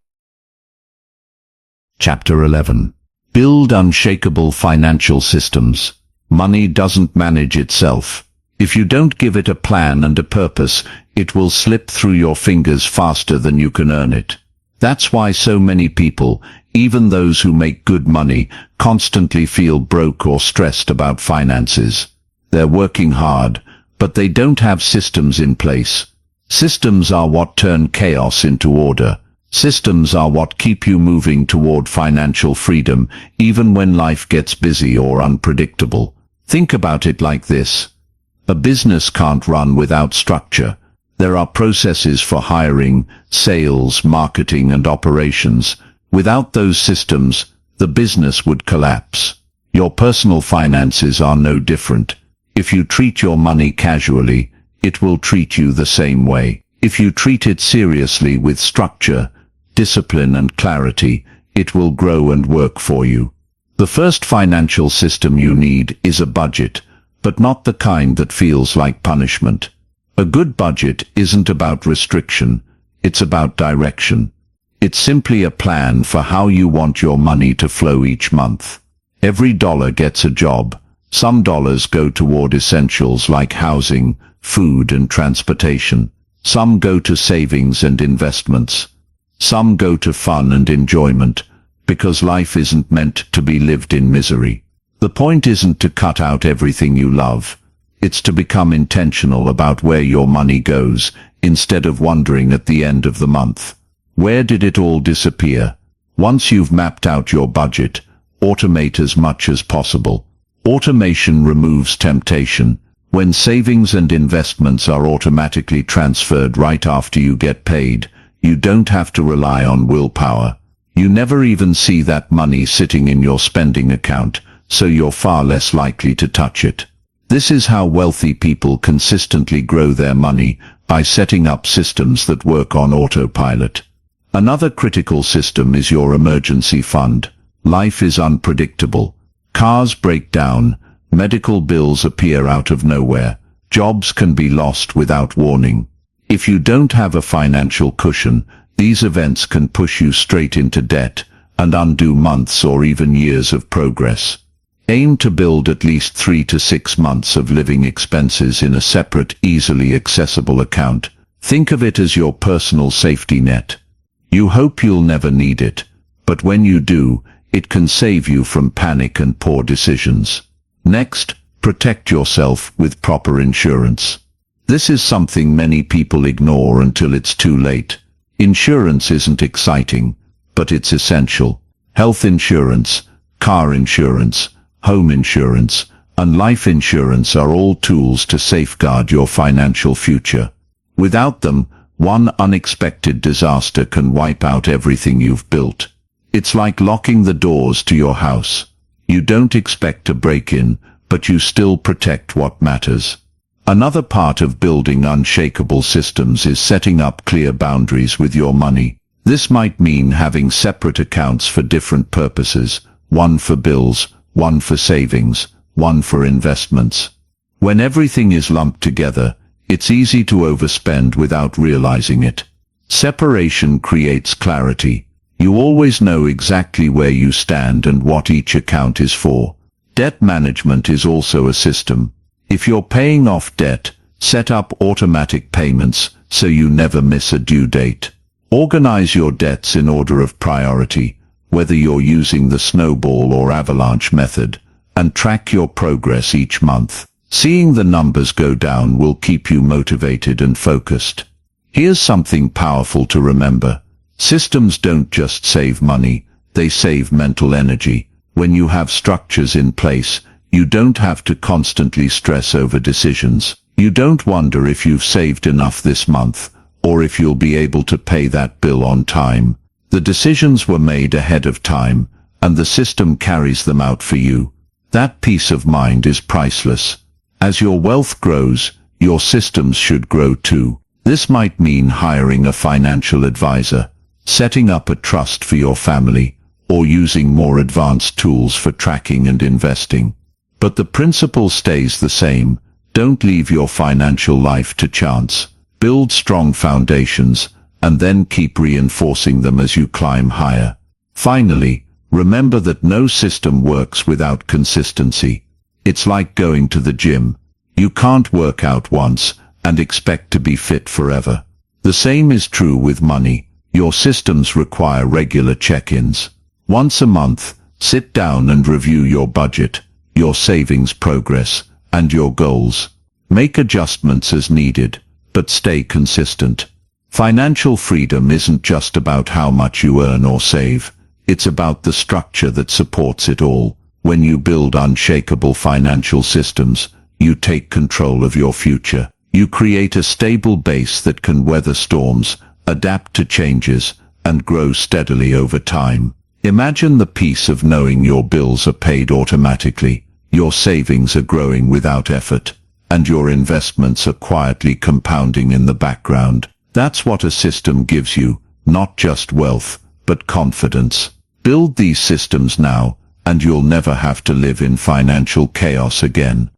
Chapter 11. Build unshakable financial systems. Money doesn't manage itself. If you don't give it a plan and a purpose, it will slip through your fingers faster than you can earn it. That's why so many people, even those who make good money, constantly feel broke or stressed about finances. They're working hard, but they don't have systems in place. Systems are what turn chaos into order. Systems are what keep you moving toward financial freedom, even when life gets busy or unpredictable. Think about it like this. A business can't run without structure. There are processes for hiring, sales, marketing, and operations, Without those systems, the business would collapse. Your personal finances are no different. If you treat your money casually, it will treat you the same way. If you treat it seriously with structure, discipline and clarity, it will grow and work for you. The first financial system you need is a budget, but not the kind that feels like punishment. A good budget isn't about restriction, it's about direction. It's simply a plan for how you want your money to flow each month. Every dollar gets a job. Some dollars go toward essentials like housing, food and transportation. Some go to savings and investments. Some go to fun and enjoyment, because life isn't meant to be lived in misery. The point isn't to cut out everything you love. It's to become intentional about where your money goes, instead of wondering at the end of the month, where did it all disappear? Once you've mapped out your budget, automate as much as possible. Automation removes temptation. When savings and investments are automatically transferred right after you get paid, you don't have to rely on willpower. You never even see that money sitting in your spending account, so you're far less likely to touch it. This is how wealthy people consistently grow their money, by setting up systems that work on autopilot. Another critical system is your emergency fund. Life is unpredictable. Cars break down, medical bills appear out of nowhere, jobs can be lost without warning. If you don't have a financial cushion, these events can push you straight into debt and undo months or even years of progress. Aim to build at least 3 to 6 months of living expenses in a separate, easily accessible account. Think of it as your personal safety net. You hope you'll never need it, but when you do, it can save you from panic and poor decisions. Next, protect yourself with proper insurance. This is something many people ignore until it's too late. Insurance isn't exciting, but it's essential. Health insurance, car insurance, home insurance, and life insurance are all tools to safeguard your financial future. Without them, one unexpected disaster can wipe out everything you've built. It's like locking the doors to your house. You don't expect to break in, but you still protect what matters. Another part of building unshakable systems is setting up clear boundaries with your money. This might mean having separate accounts for different purposes, one for bills, one for savings, one for investments. When everything is lumped together, it's easy to overspend without realizing it. Separation creates clarity. You always know exactly where you stand and what each account is for. Debt management is also a system. If you're paying off debt, set up automatic payments so you never miss a due date. Organize your debts in order of priority, whether you're using the snowball or avalanche method, and track your progress each month. Seeing the numbers go down will keep you motivated and focused. Here's something powerful to remember. Systems don't just save money, they save mental energy. When you have structures in place, you don't have to constantly stress over decisions. You don't wonder if you've saved enough this month, or if you'll be able to pay that bill on time. The decisions were made ahead of time, and the system carries them out for you. That peace of mind is priceless. As your wealth grows, your systems should grow too. This might mean hiring a financial advisor, setting up a trust for your family, or using more advanced tools for tracking and investing. But the principle stays the same. Don't leave your financial life to chance. Build strong foundations, and then keep reinforcing them as you climb higher. Finally, remember that no system works without consistency. It's like going to the gym. You can't work out once and expect to be fit forever. The same is true with money. Your systems require regular check-ins. Once a month, sit down and review your budget, your savings progress, and your goals. Make adjustments as needed, but stay consistent. Financial freedom isn't just about how much you earn or save. It's about the structure that supports it all. When you build unshakable financial systems, you take control of your future. You create a stable base that can weather storms, adapt to changes, and grow steadily over time. Imagine the peace of knowing your bills are paid automatically, your savings are growing without effort, and your investments are quietly compounding in the background. That's what a system gives you, not just wealth, but confidence. Build these systems now, and you'll never have to live in financial chaos again.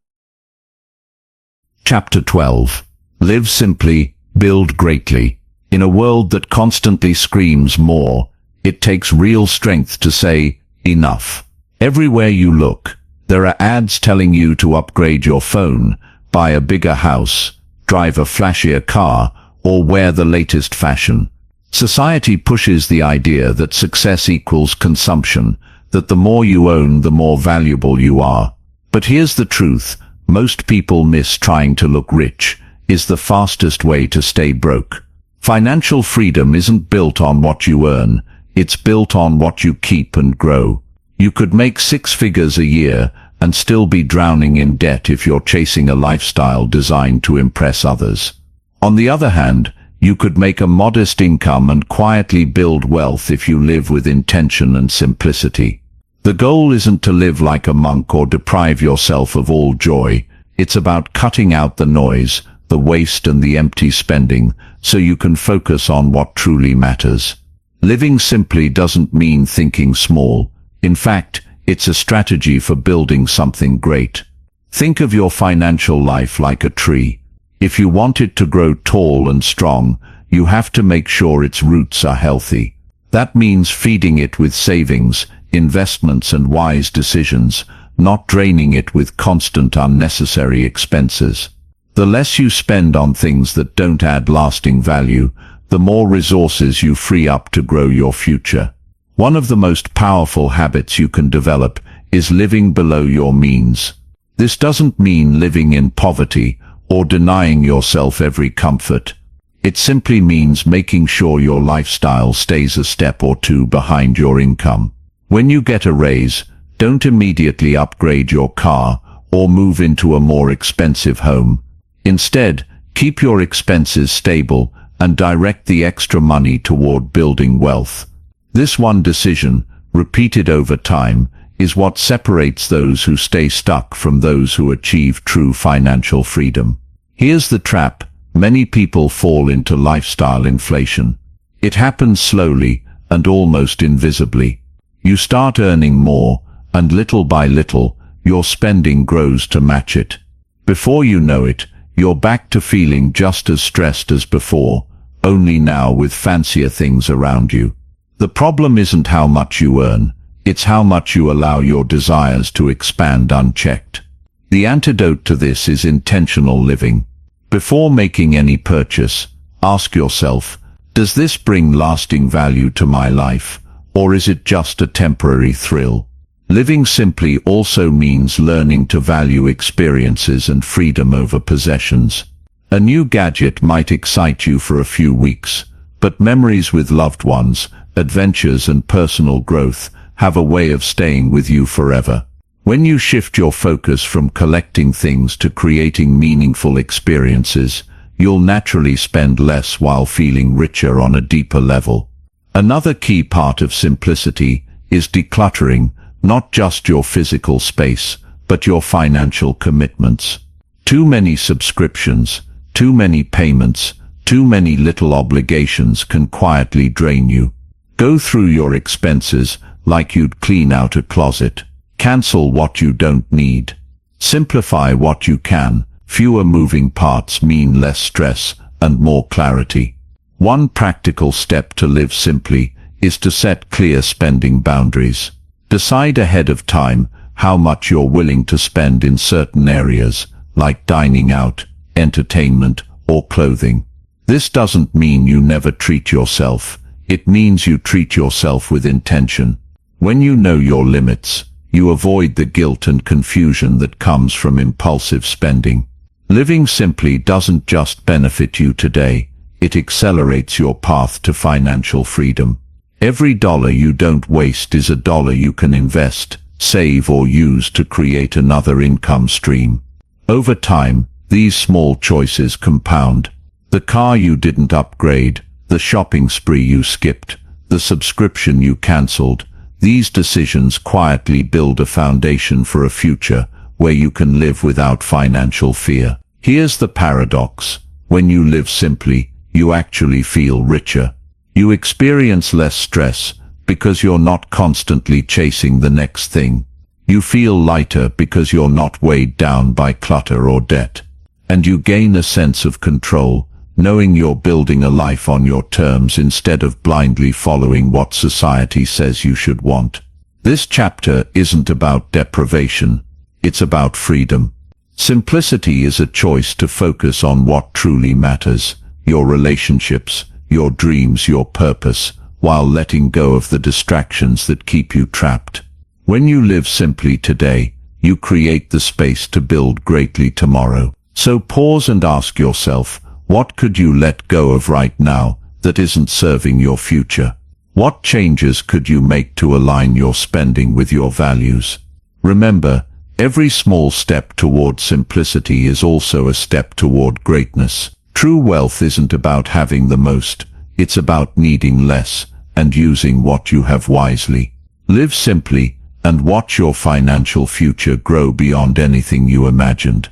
Chapter 12. Live simply, build greatly. In a world that constantly screams more, it takes real strength to say, enough. Everywhere you look, there are ads telling you to upgrade your phone, buy a bigger house, drive a flashier car, or wear the latest fashion. Society pushes the idea that success equals consumption, that the more you own, the more valuable you are. But here's the truth, most people miss trying to look rich is the fastest way to stay broke. Financial freedom isn't built on what you earn, it's built on what you keep and grow. You could make 6 figures a year and still be drowning in debt if you're chasing a lifestyle designed to impress others. On the other hand, you could make a modest income and quietly build wealth if you live with intention and simplicity. The goal isn't to live like a monk or deprive yourself of all joy. It's about cutting out the noise, the waste and the empty spending, so you can focus on what truly matters. Living simply doesn't mean thinking small. In fact, it's a strategy for building something great. Think of your financial life like a tree. If you want it to grow tall and strong, you have to make sure its roots are healthy. That means feeding it with savings, investments and wise decisions, not draining it with constant unnecessary expenses. The less you spend on things that don't add lasting value, the more resources you free up to grow your future. One of the most powerful habits you can develop is living below your means. This doesn't mean living in poverty or denying yourself every comfort. It simply means making sure your lifestyle stays a step or two behind your income. When you get a raise, don't immediately upgrade your car or move into a more expensive home. Instead, keep your expenses stable and direct the extra money toward building wealth. This one decision, repeated over time, is what separates those who stay stuck from those who achieve true financial freedom. Here's the trap: many people fall into lifestyle inflation. It happens slowly and almost invisibly. You start earning more, and little by little, your spending grows to match it. Before you know it, you're back to feeling just as stressed as before, only now with fancier things around you. The problem isn't how much you earn, it's how much you allow your desires to expand unchecked. The antidote to this is intentional living. Before making any purchase, ask yourself, does this bring lasting value to my life, or is it just a temporary thrill? Living simply also means learning to value experiences and freedom over possessions. A new gadget might excite you for a few weeks, but memories with loved ones, adventures and personal growth have a way of staying with you forever. When you shift your focus from collecting things to creating meaningful experiences, you'll naturally spend less while feeling richer on a deeper level. Another key part of simplicity is decluttering, not just your physical space, but your financial commitments. Too many subscriptions, too many payments, too many little obligations can quietly drain you. Go through your expenses like you'd clean out a closet. Cancel what you don't need. Simplify what you can. Fewer moving parts mean less stress and more clarity. One practical step to live simply is to set clear spending boundaries. Decide ahead of time how much you're willing to spend in certain areas, like dining out, entertainment, or clothing. This doesn't mean you never treat yourself. It means you treat yourself with intention. When you know your limits, you avoid the guilt and confusion that comes from impulsive spending. Living simply doesn't just benefit you today, it accelerates your path to financial freedom. Every dollar you don't waste is a dollar you can invest, save or use to create another income stream. Over time, these small choices compound. The car you didn't upgrade, the shopping spree you skipped, the subscription you cancelled. These decisions quietly build a foundation for a future where you can live without financial fear. Here's the paradox. When you live simply, you actually feel richer. You experience less stress because you're not constantly chasing the next thing. You feel lighter because you're not weighed down by clutter or debt. And you gain a sense of control, knowing you're building a life on your terms instead of blindly following what society says you should want. This chapter isn't about deprivation, it's about freedom. Simplicity is a choice to focus on what truly matters, your relationships, your dreams, your purpose, while letting go of the distractions that keep you trapped. When you live simply today, you create the space to build greatly tomorrow. So pause and ask yourself, what could you let go of right now that isn't serving your future? What changes could you make to align your spending with your values? Remember, every small step toward simplicity is also a step toward greatness. True wealth isn't about having the most, it's about needing less and using what you have wisely. Live simply and watch your financial future grow beyond anything you imagined.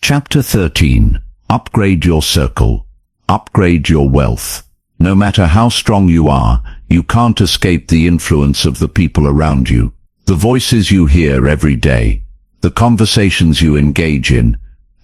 Chapter 13. Upgrade your circle. Upgrade your wealth. No matter how strong you are, you can't escape the influence of the people around you. The voices you hear every day, the conversations you engage in,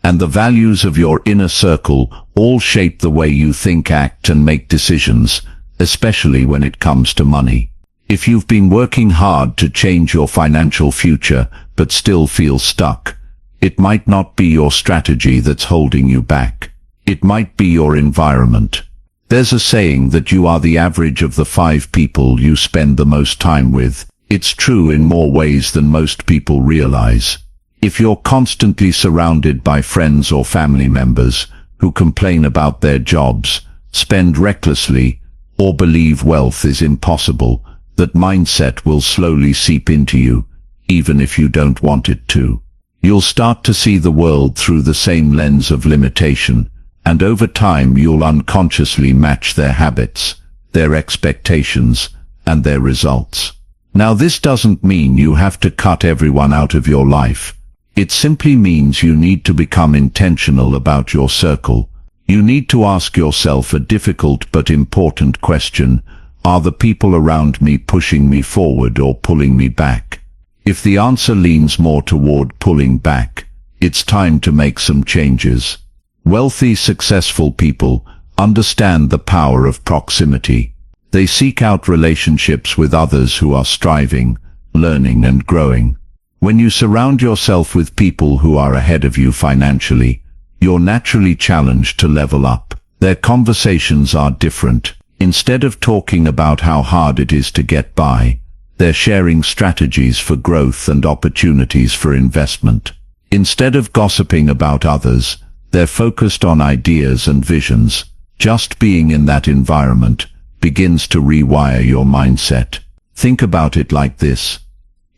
and the values of your inner circle all shape the way you think, act, and make decisions, especially when it comes to money. If you've been working hard to change your financial future but still feel stuck, it might not be your strategy that's holding you back. It might be your environment. There's a saying that you are the average of the 5 people you spend the most time with. It's true in more ways than most people realize. If you're constantly surrounded by friends or family members who complain about their jobs, spend recklessly, or believe wealth is impossible, that mindset will slowly seep into you, even if you don't want it to. You'll start to see the world through the same lens of limitation, and over time you'll unconsciously match their habits, their expectations, and their results. Now, this doesn't mean you have to cut everyone out of your life. It simply means you need to become intentional about your circle. You need to ask yourself a difficult but important question: are the people around me pushing me forward or pulling me back? If the answer leans more toward pulling back, it's time to make some changes. Wealthy, successful people understand the power of proximity. They seek out relationships with others who are striving, learning, and growing. When you surround yourself with people who are ahead of you financially, you're naturally challenged to level up. Their conversations are different. Instead of talking about how hard it is to get by, they're sharing strategies for growth and opportunities for investment. Instead of gossiping about others, they're focused on ideas and visions. Just being in that environment begins to rewire your mindset. Think about it like this.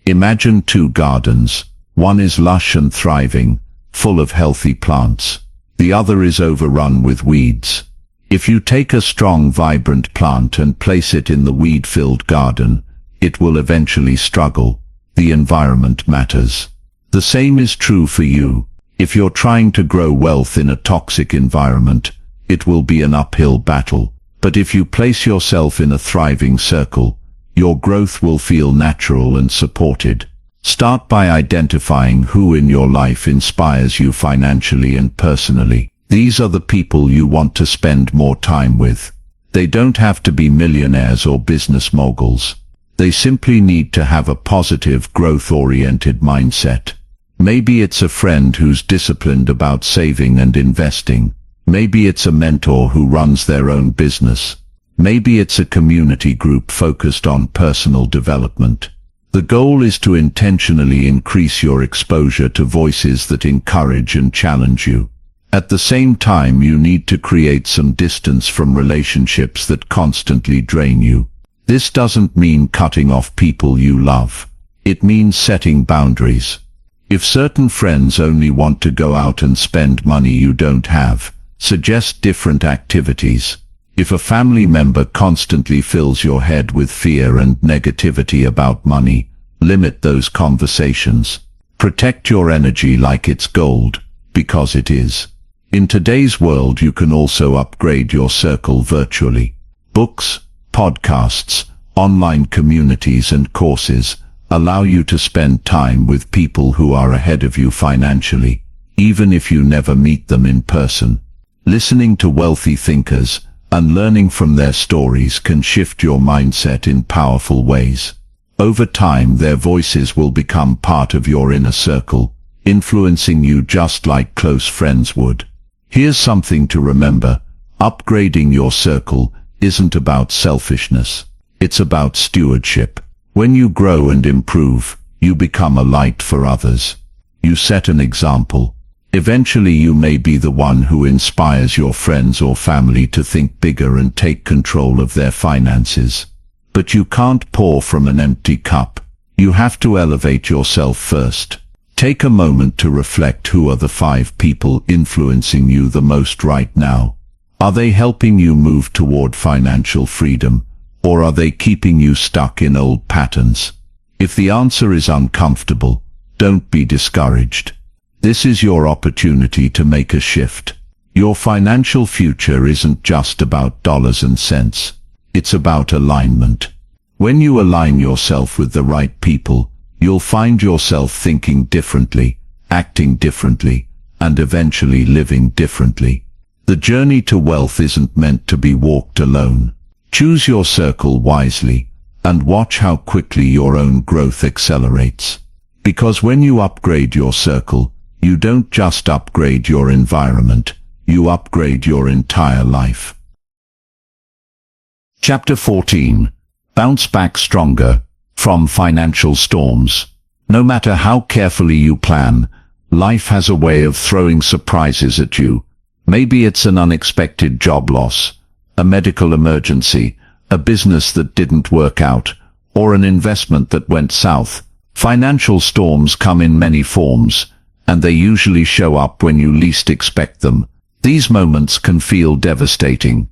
Imagine 2 gardens. One is lush and thriving, full of healthy plants. The other is overrun with weeds. If you take a strong, vibrant plant and place it in the weed-filled garden, it will eventually struggle. The environment matters. The same is true for you. If you're trying to grow wealth in a toxic environment, it will be an uphill battle. But if you place yourself in a thriving circle, your growth will feel natural and supported. Start by identifying who in your life inspires you financially and personally. These are the people you want to spend more time with. They don't have to be millionaires or business moguls. They simply need to have a positive, growth-oriented mindset. Maybe it's a friend who's disciplined about saving and investing. Maybe it's a mentor who runs their own business. Maybe it's a community group focused on personal development. The goal is to intentionally increase your exposure to voices that encourage and challenge you. At the same time, you need to create some distance from relationships that constantly drain you. This doesn't mean cutting off people you love. It means setting boundaries. If certain friends only want to go out and spend money you don't have, suggest different activities. If a family member constantly fills your head with fear and negativity about money, limit those conversations. Protect your energy like it's gold, because it is. In today's world, you can also upgrade your circle virtually. Books, podcasts, online communities and courses allow you to spend time with people who are ahead of you financially, even if you never meet them in person. Listening to wealthy thinkers and learning from their stories can shift your mindset in powerful ways. Over time, their voices will become part of your inner circle, influencing you just like close friends would. Here's something to remember. Upgrading your circle isn't about selfishness. It's about stewardship. When you grow and improve, you become a light for others. You set an example. Eventually you may be the one who inspires your friends or family to think bigger and take control of their finances. But you can't pour from an empty cup. You have to elevate yourself first. Take a moment to reflect. Who are the 5 people influencing you the most right now? Are they helping you move toward financial freedom, or are they keeping you stuck in old patterns? If the answer is uncomfortable, don't be discouraged. This is your opportunity to make a shift. Your financial future isn't just about dollars and cents. It's about alignment. When you align yourself with the right people, you'll find yourself thinking differently, acting differently, and eventually living differently. The journey to wealth isn't meant to be walked alone. Choose your circle wisely, and watch how quickly your own growth accelerates. Because when you upgrade your circle, you don't just upgrade your environment, you upgrade your entire life. Chapter 14. Bounce Back Stronger from Financial Storms. No matter how carefully you plan, life has a way of throwing surprises at you. Maybe it's an unexpected job loss, a medical emergency, a business that didn't work out, or an investment that went south. Financial storms come in many forms, and they usually show up when you least expect them. These moments can feel devastating.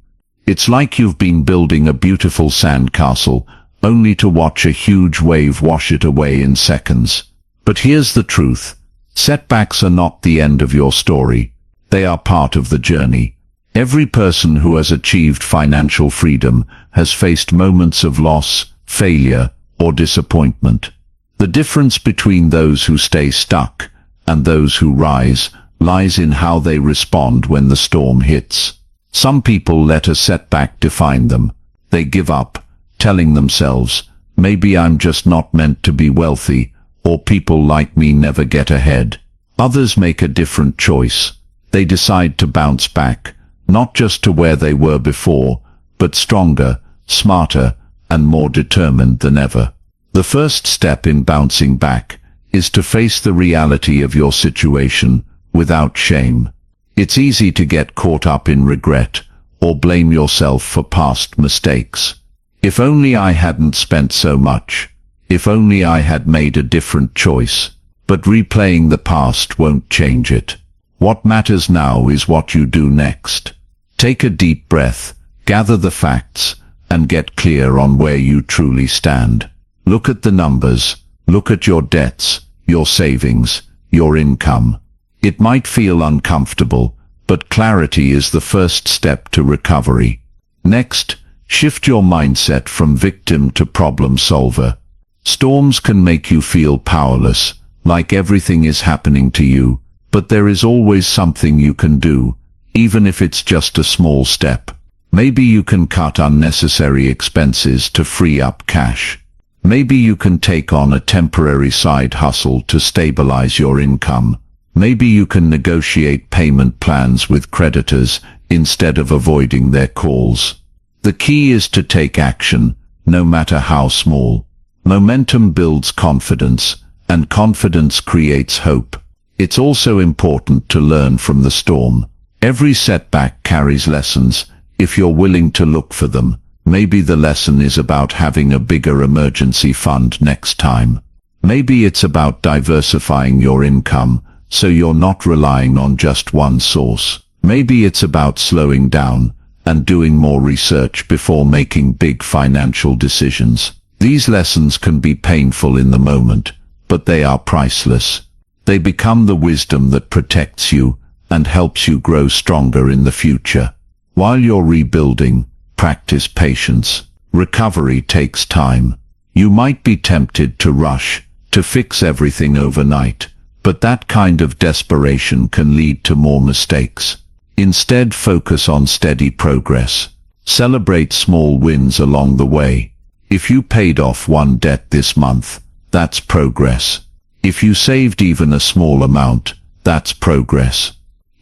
It's like you've been building a beautiful sandcastle, only to watch a huge wave wash it away in seconds. But here's the truth. Setbacks are not the end of your story. They are part of the journey. Every person who has achieved financial freedom has faced moments of loss, failure, or disappointment. The difference between those who stay stuck and those who rise lies in how they respond when the storm hits. Some people let a setback define them. They give up, telling themselves, maybe I'm just not meant to be wealthy, or people like me never get ahead. Others make a different choice. They decide to bounce back, not just to where they were before, but stronger, smarter, and more determined than ever. The first step in bouncing back is to face the reality of your situation without shame. It's easy to get caught up in regret or blame yourself for past mistakes. If only I hadn't spent so much. If only I had made a different choice. But replaying the past won't change it. What matters now is what you do next. Take a deep breath, gather the facts, and get clear on where you truly stand. Look at the numbers. Look at your debts, your savings, your income. It might feel uncomfortable, but clarity is the first step to recovery. Next, shift your mindset from victim to problem solver. Storms can make you feel powerless, like everything is happening to you, but there is always something you can do, even if it's just a small step. Maybe you can cut unnecessary expenses to free up cash. Maybe you can take on a temporary side hustle to stabilize your income. Maybe you can negotiate payment plans with creditors instead of avoiding their calls. The key is to take action, no matter how small. Momentum builds confidence, and confidence creates hope. It's also important to learn from the storm. Every setback carries lessons, if you're willing to look for them. Maybe the lesson is about having a bigger emergency fund next time. Maybe it's about diversifying your income, so you're not relying on just one source. Maybe it's about slowing down and doing more research before making big financial decisions. These lessons can be painful in the moment, but they are priceless. They become the wisdom that protects you and helps you grow stronger in the future. While you're rebuilding, practice patience. Recovery takes time. You might be tempted to rush, to fix everything overnight, but that kind of desperation can lead to more mistakes. Instead, focus on steady progress. Celebrate small wins along the way. If you paid off one debt this month, that's progress. If you saved even a small amount, that's progress.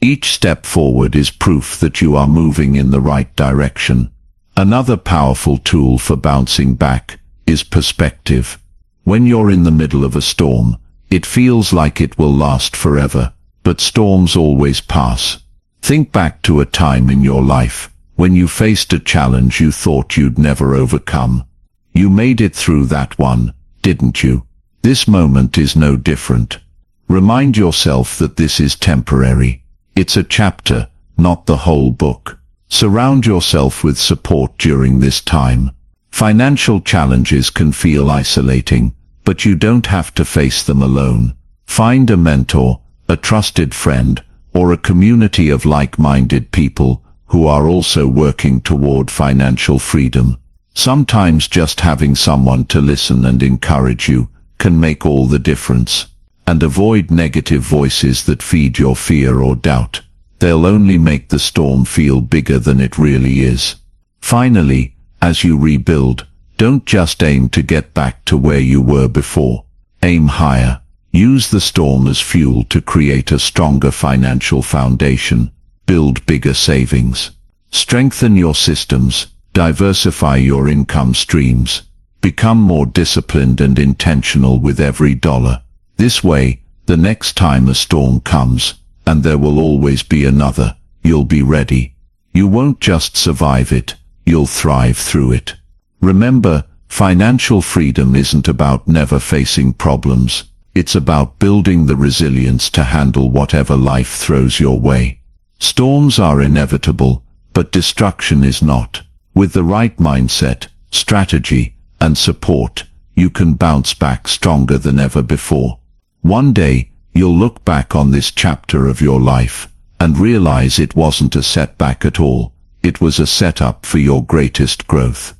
Each step forward is proof that you are moving in the right direction. Another powerful tool for bouncing back is perspective. When you're in the middle of a storm, it feels like it will last forever, but storms always pass. Think back to a time in your life when you faced a challenge you thought you'd never overcome. You made it through that one, didn't you? This moment is no different. Remind yourself that this is temporary. It's a chapter, not the whole book. Surround yourself with support during this time. Financial challenges can feel isolating, but you don't have to face them alone. Find a mentor, a trusted friend, or a community of like-minded people who are also working toward financial freedom. Sometimes just having someone to listen and encourage you can make all the difference. And avoid negative voices that feed your fear or doubt. They'll only make the storm feel bigger than it really is. Finally, as you rebuild, don't just aim to get back to where you were before. Aim higher. Use the storm as fuel to create a stronger financial foundation. Build bigger savings. Strengthen your systems. Diversify your income streams. Become more disciplined and intentional with every dollar. This way, the next time a storm comes, and there will always be another, you'll be ready. You won't just survive it, you'll thrive through it. Remember, financial freedom isn't about never facing problems. It's about building the resilience to handle whatever life throws your way. Storms are inevitable, but destruction is not. With the right mindset, strategy, and support, you can bounce back stronger than ever before. One day, you'll look back on this chapter of your life and realize it wasn't a setback at all. It was a setup for your greatest growth.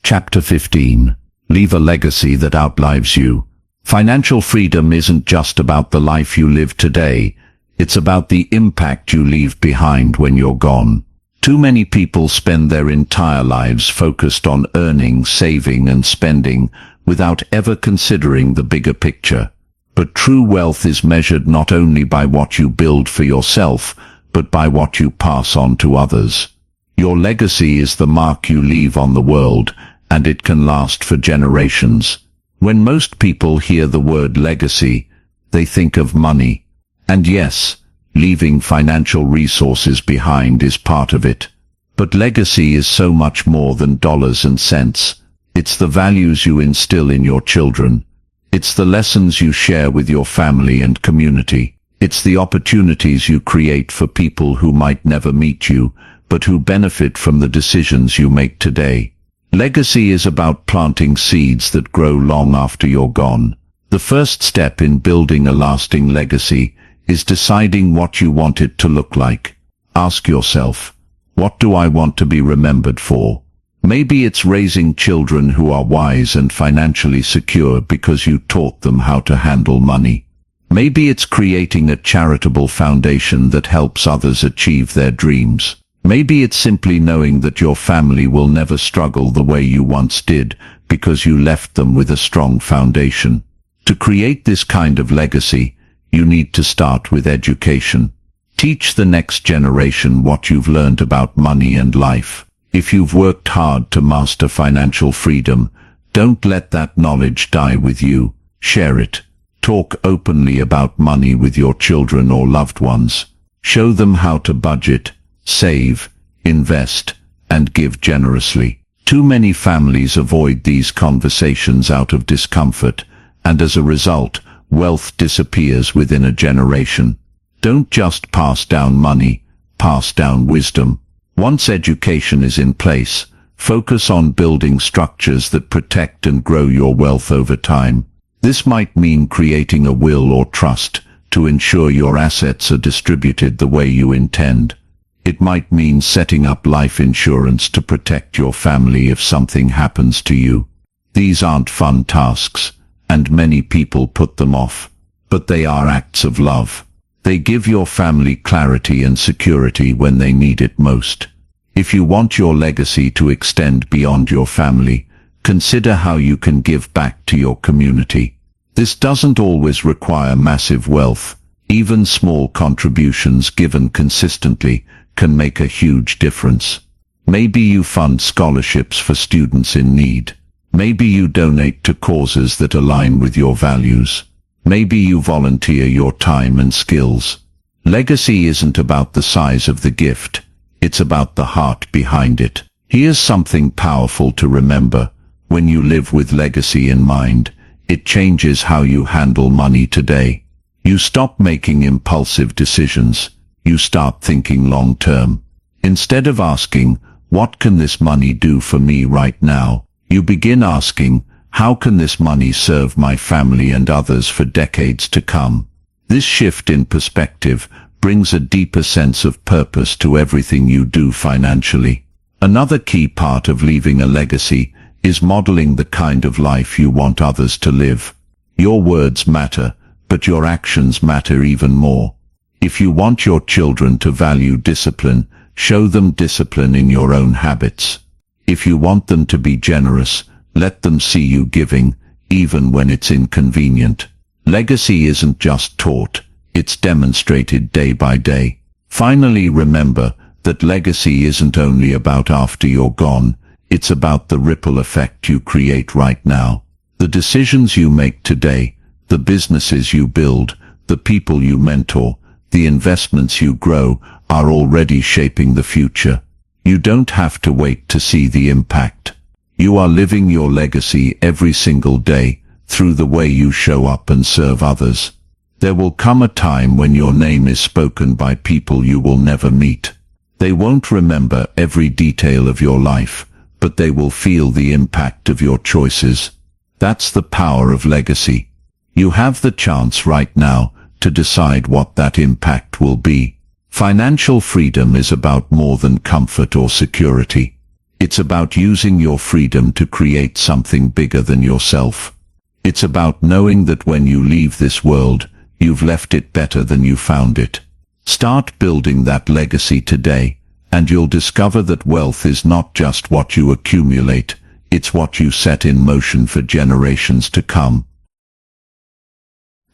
Chapter 15. Leave a legacy that outlives you. Financial freedom isn't just about the life you live today. It's about the impact you leave behind when you're gone. Too many people spend their entire lives focused on earning, saving, and spending, without ever considering the bigger picture. But true wealth is measured not only by what you build for yourself, but by what you pass on to others. Your legacy is the mark you leave on the world, and it can last for generations. When most people hear the word legacy, they think of money. And yes, leaving financial resources behind is part of it. But legacy is so much more than dollars and cents. It's the values you instill in your children. It's the lessons you share with your family and community. It's the opportunities you create for people who might never meet you, but who benefit from the decisions you make today. Legacy is about planting seeds that grow long after you're gone. The first step in building a lasting legacy is deciding what you want it to look like. Ask yourself, what do I want to be remembered for? Maybe it's raising children who are wise and financially secure because you taught them how to handle money. Maybe it's creating a charitable foundation that helps others achieve their dreams. Maybe it's simply knowing that your family will never struggle the way you once did because you left them with a strong foundation. To create this kind of legacy, you need to start with education. Teach the next generation what you've learned about money and life. If you've worked hard to master financial freedom, don't let that knowledge die with you. Share it. Talk openly about money with your children or loved ones. Show them how to budget, save, invest, and give generously. Too many families avoid these conversations out of discomfort, and as a result, wealth disappears within a generation. Don't just pass down money, pass down wisdom. Once education is in place, focus on building structures that protect and grow your wealth over time. This might mean creating a will or trust to ensure your assets are distributed the way you intend. It might mean setting up life insurance to protect your family if something happens to you. These aren't fun tasks, and many people put them off, but they are acts of love. They give your family clarity and security when they need it most. If you want your legacy to extend beyond your family, consider how you can give back to your community. This doesn't always require massive wealth. Even small contributions given consistently can make a huge difference. Maybe you fund scholarships for students in need. Maybe you donate to causes that align with your values. Maybe you volunteer your time and skills. Legacy isn't about the size of the gift. It's about the heart behind it. Here's something powerful to remember. When you live with legacy in mind, it changes how you handle money today. You stop making impulsive decisions. You start thinking long-term. Instead of asking, what can this money do for me right now? You begin asking, how can this money serve my family and others for decades to come? This shift in perspective brings a deeper sense of purpose to everything you do financially. Another key part of leaving a legacy is modeling the kind of life you want others to live. Your words matter, but your actions matter even more. If you want your children to value discipline, show them discipline in your own habits. If you want them to be generous, let them see you giving, even when it's inconvenient. Legacy isn't just taught, it's demonstrated day by day. Finally, remember that legacy isn't only about after you're gone, it's about the ripple effect you create right now. The decisions you make today, the businesses you build, the people you mentor, the investments you grow, are already shaping the future. You don't have to wait to see the impact. You are living your legacy every single day through the way you show up and serve others. There will come a time when your name is spoken by people you will never meet. They won't remember every detail of your life, but they will feel the impact of your choices. That's the power of legacy. You have the chance right now to decide what that impact will be. Financial freedom is about more than comfort or security. It's about using your freedom to create something bigger than yourself. It's about knowing that when you leave this world, you've left it better than you found it. Start building that legacy today, and you'll discover that wealth is not just what you accumulate, it's what you set in motion for generations to come.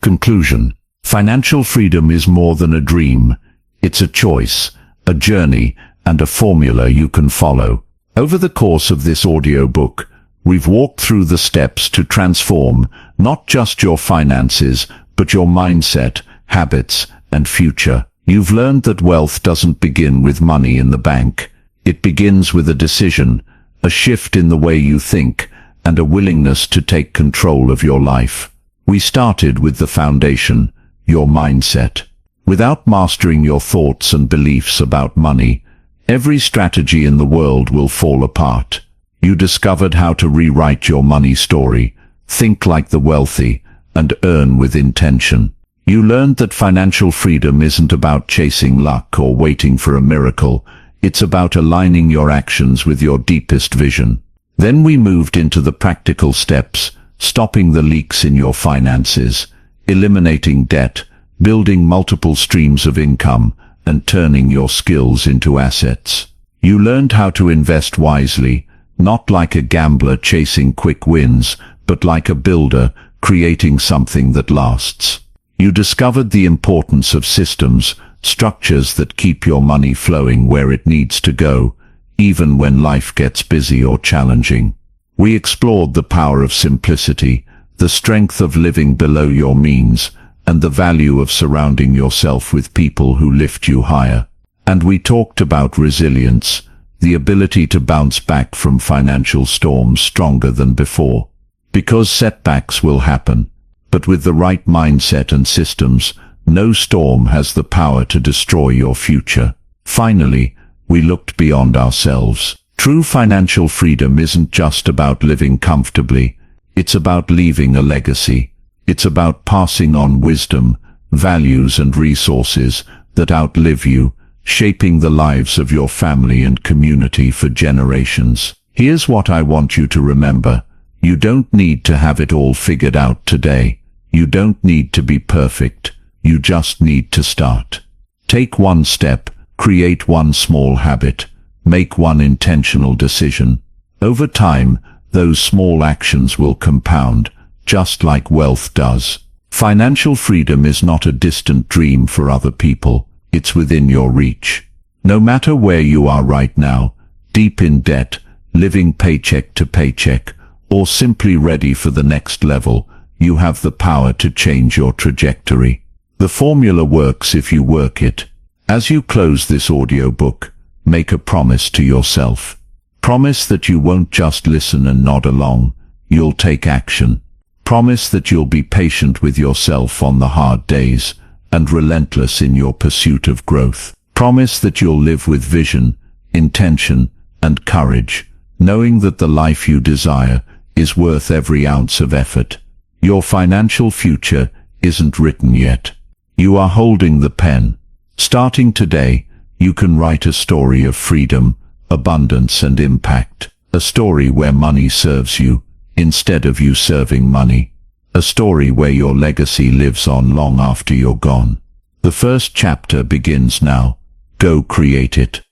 Conclusion. Financial freedom is more than a dream. It's a choice, a journey, and a formula you can follow. Over the course of this audiobook, we've walked through the steps to transform not just your finances, but your mindset, habits, and future. You've learned that wealth doesn't begin with money in the bank. It begins with a decision, a shift in the way you think, and a willingness to take control of your life. We started with the foundation, your mindset. Without mastering your thoughts and beliefs about money, every strategy in the world will fall apart. You discovered how to rewrite your money story, think like the wealthy, and earn with intention. You learned that financial freedom isn't about chasing luck or waiting for a miracle. It's about aligning your actions with your deepest vision. Then we moved into the practical steps, stopping the leaks in your finances, eliminating debt, building multiple streams of income, and turning your skills into assets. You learned how to invest wisely, not like a gambler chasing quick wins, but like a builder creating something that lasts. You discovered the importance of systems, structures that keep your money flowing where it needs to go, even when life gets busy or challenging. We explored the power of simplicity, the strength of living below your means, and the value of surrounding yourself with people who lift you higher. And we talked about resilience, the ability to bounce back from financial storms stronger than before. Because setbacks will happen, but with the right mindset and systems, no storm has the power to destroy your future. Finally, we looked beyond ourselves. True financial freedom isn't just about living comfortably. It's about leaving a legacy. It's about passing on wisdom, values and resources that outlive you, shaping the lives of your family and community for generations. Here's what I want you to remember. You don't need to have it all figured out today. You don't need to be perfect. You just need to start. Take one step, create one small habit, make one intentional decision. Over time, those small actions will compound, just like wealth does. Financial freedom is not a distant dream for other people. It's within your reach. No matter where you are right now, deep in debt, living paycheck to paycheck, or simply ready for the next level, you have the power to change your trajectory. The formula works if you work it. As you close this audiobook, make a promise to yourself. Promise that you won't just listen and nod along. You'll take action. Promise that you'll be patient with yourself on the hard days and relentless in your pursuit of growth. Promise that you'll live with vision, intention, and courage, knowing that the life you desire is worth every ounce of effort. Your financial future isn't written yet. You are holding the pen. Starting today, you can write a story of freedom, abundance and impact. A story where money serves you, instead of you serving money. A story where your legacy lives on long after you're gone. The first chapter begins now. Go create it.